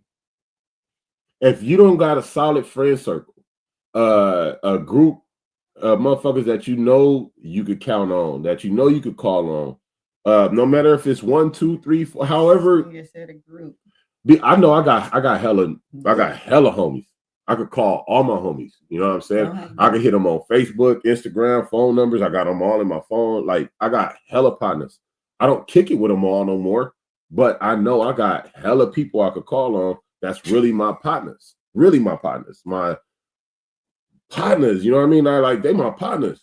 If you don't got a solid friend circle, a group of motherfuckers that you know you could count on, that you know you could call on, no matter if it's 1, 2, 3, 4, however. You said a group. I know I got hella homies. I could call all my homies. You know what I'm saying? I could hit them on Facebook, Instagram, phone numbers. I got them all in my phone. Like, I got hella partners. I don't kick it with them all no more, but I know I got hella people I could call on. That's really my partners. Really my partners. My partners. You know what I mean? They my partners.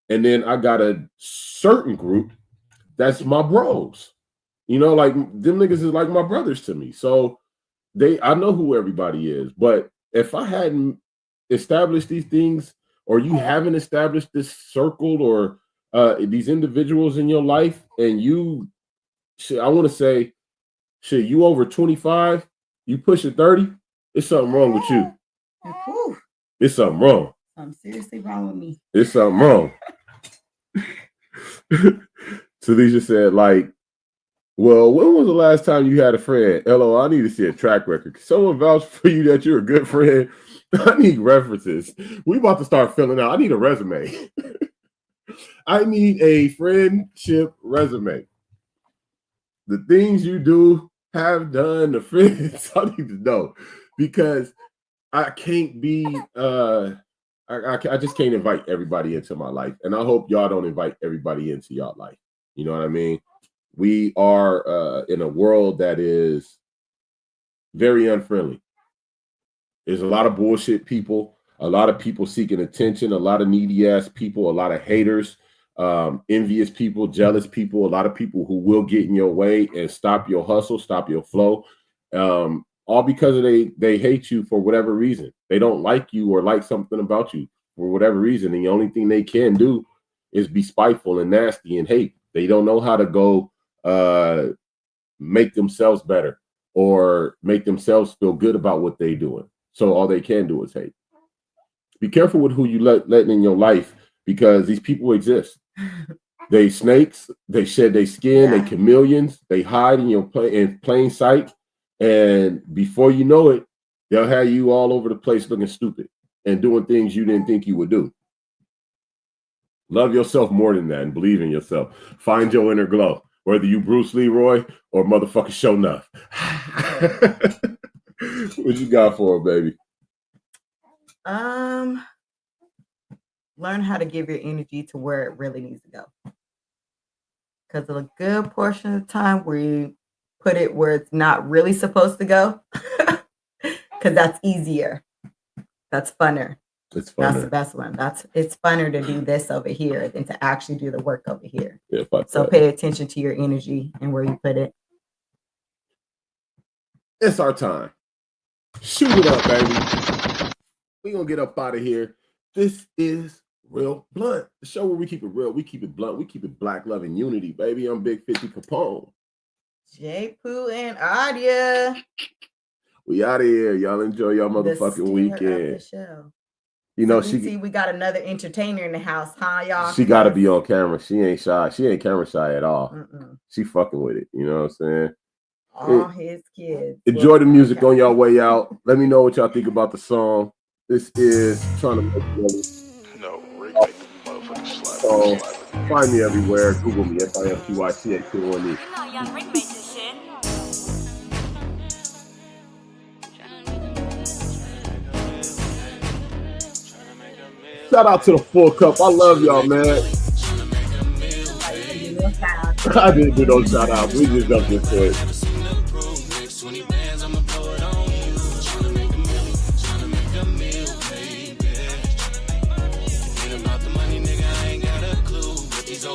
And then I got a certain group that's my bros. You know, like, them niggas is like my brothers to me. So I know who everybody is. But if I hadn't established these things, or you haven't established this circle or these individuals in your life, and I want to say, shit, you over 25, you pushing 30, it's something wrong with you. Whew. It's something wrong. Something seriously wrong with me. It's something wrong. Talisha said, like, well, when was the last time you had a friend? LO, I need to see a track record. Can someone vouch for you that you're a good friend? I need references. We about to start filling out. I need a resume. I need a friendship resume. The things you do, have done, the friends, I need to know. Because I can't be, I just can't invite everybody into my life. And I hope y'all don't invite everybody into y'all life. You know what I mean? We are in a world that is very unfriendly. There's a lot of bullshit people, a lot of people seeking attention, a lot of needy ass people, a lot of haters, envious people, jealous people, a lot of people who will get in your way and stop your hustle, stop your flow. All because they hate you for whatever reason. They don't like you or like something about you for whatever reason. And the only thing they can do is be spiteful and nasty and hate. They don't know how to go make themselves better or make themselves feel good about what they're doing. So all they can do is hate. Be careful with who you let in your life, because these people exist. They snakes, they shed their skin, they chameleons, they hide in plain sight. And before you know it, they'll have you all over the place looking stupid and doing things you didn't think you would do. Love yourself more than that and believe in yourself. Find your inner glow, whether you Bruce Leroy or motherfucking Show Enough. What you got for her, baby? Learn how to give your energy to where it really needs to go. Because a good portion of the time we put it where it's not really supposed to go. Because that's easier. That's funner. It's funner. That's the best one. It's funner to do this over here than to actually do the work over here. Yeah, so pay attention to your energy and where you put it. It's our time. Shoot it up, baby. We're going to get up out of here. This is Real Blunt, the show where we keep it real, we keep it blunt, we keep it black, love, and unity, baby. I'm Big 50 Capone. J Poo and Adia. We out of here. Y'all enjoy y'all motherfucking weekend. You know, we got another entertainer in the house, huh, y'all? She got to be on camera. She ain't shy. She ain't camera shy at all. She fucking with it. You know what I'm saying? All his kids. Enjoy the music on y'all way out. Let me know what y'all think about the song. This is Trying to Make Money. No, Rick, motherfucking slap. So find me everywhere. Google me, FIFTYCH2ONE. Shout out to the Full Cup. I love y'all, man. I didn't do no shout out. We just jumped into it.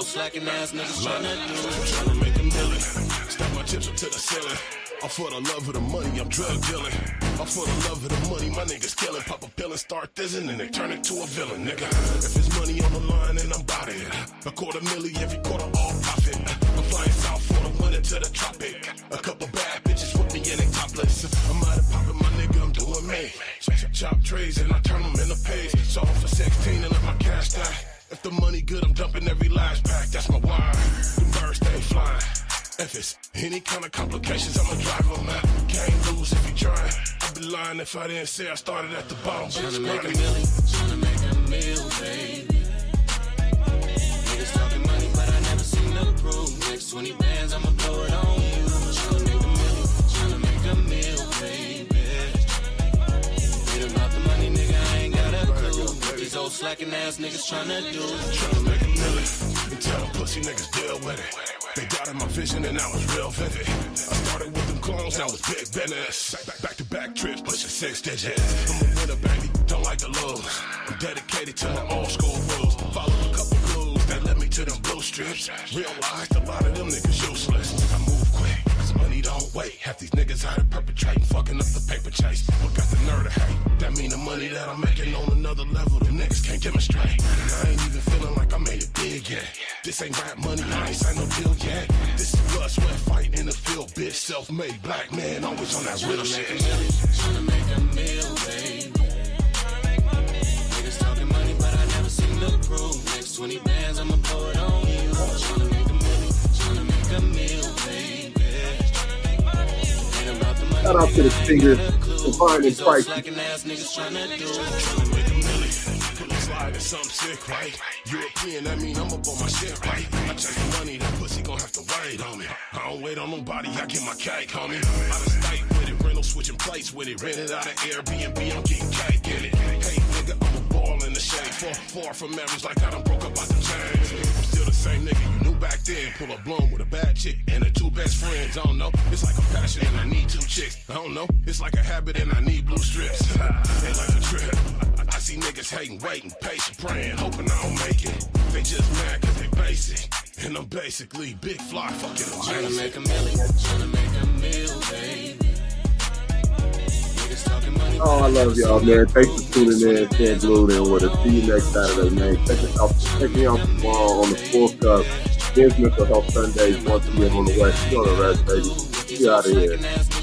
Slacking ass niggas tryna make a million. Stack my chips up to the ceiling. I'm for the love of the money, I'm drug dealing. I'm for the love of the money, my niggas killing. Pop a pill and start thizzing, and they turn into a villain, nigga. If it's money on the line, then I'm bout it. $250,000 every quarter, all profit. I'm flying south for the winter to the tropic. A couple bad bitches with me and they topless. I'm out of poppin', my nigga, I'm doing me. Chop trays and I turn them into pays. Sold for 16 and let my cash die. If the money good, I'm dumping every last pack. That's my wire. The birds stay flying. If it's any kind of complications, I'ma drive them out. Can't lose if you try. I'd be lying if I didn't say I started at the bottom. Tryna make a million, tryna make a meal, baby. Niggas talking money, but I never seen the proof. Next 20 bands, I'ma blow it on you. Tryna make a million, tryna make a meal, baby. Ain't about the money, nigga, I ain't got a clue. What these old slacking ass niggas tryna do? Tryna make a million, and tell them pussy niggas deal with it. They doubted my vision and I was real vivid. I started with them clones, now it's big business. Back to back trips, pushing 6 digits. I'm a winner, baby, don't like to lose. I'm dedicated to my old school rules. Follow a couple clues that led me to them blue strips. Realized a lot of them niggas useless. I move quick, cause money don't wait. Half these niggas out of perpetrating, fucking up the paper chase. But got the nerve to hate. That mean the money that I'm making on another level, them niggas can't demonstrate. And I ain't even feeling like I made it big yet. This ain't rap money, I ain't signed no deal yet. This is blood, sweat, fight in the field, bitch. Self-made black man, always on that real shit. Tryna make a meal, baby. Niggas talking money, but I never seen the proof. Next 20 bands, I'ma blow it on you. Tryna make a million, tryna make a meal, baby. Ain't about the money. Shout out to the fingers, Divine and Price. It's something sick, right? European, that mean I'm up on my shit, right? I chase the money, that pussy gon' have to wait on me. I don't wait on nobody, I get my cake, homie. Out of state with it, rental switching plates with it. Rented out of Airbnb, I'm getting cake in it. Hey, nigga, I'm a ball in the shade. Far from marriage, like I done broke up out the chains. I'm still the same nigga you knew back then. Pull up blown with a bad chick and her two best friends. I don't know. It's like a passion and I need two chicks. I don't know. It's like a habit and I need blue strips. Ain't like a trip. I see niggas hating, waiting, patient, praying, hoping I don't make it. They just mad cause they basic. And I'm basically big fly fucking trying to make a million, trying to make a meal, baby. Oh, I love y'all, man. Thanks for tuning in. Staying glued in with us. See you next Saturday, man. Check me out tomorrow on the 4th Cup. Men's Mental Health Sundays, 1 p.m. on the West. You on the rest, baby. Get out of here.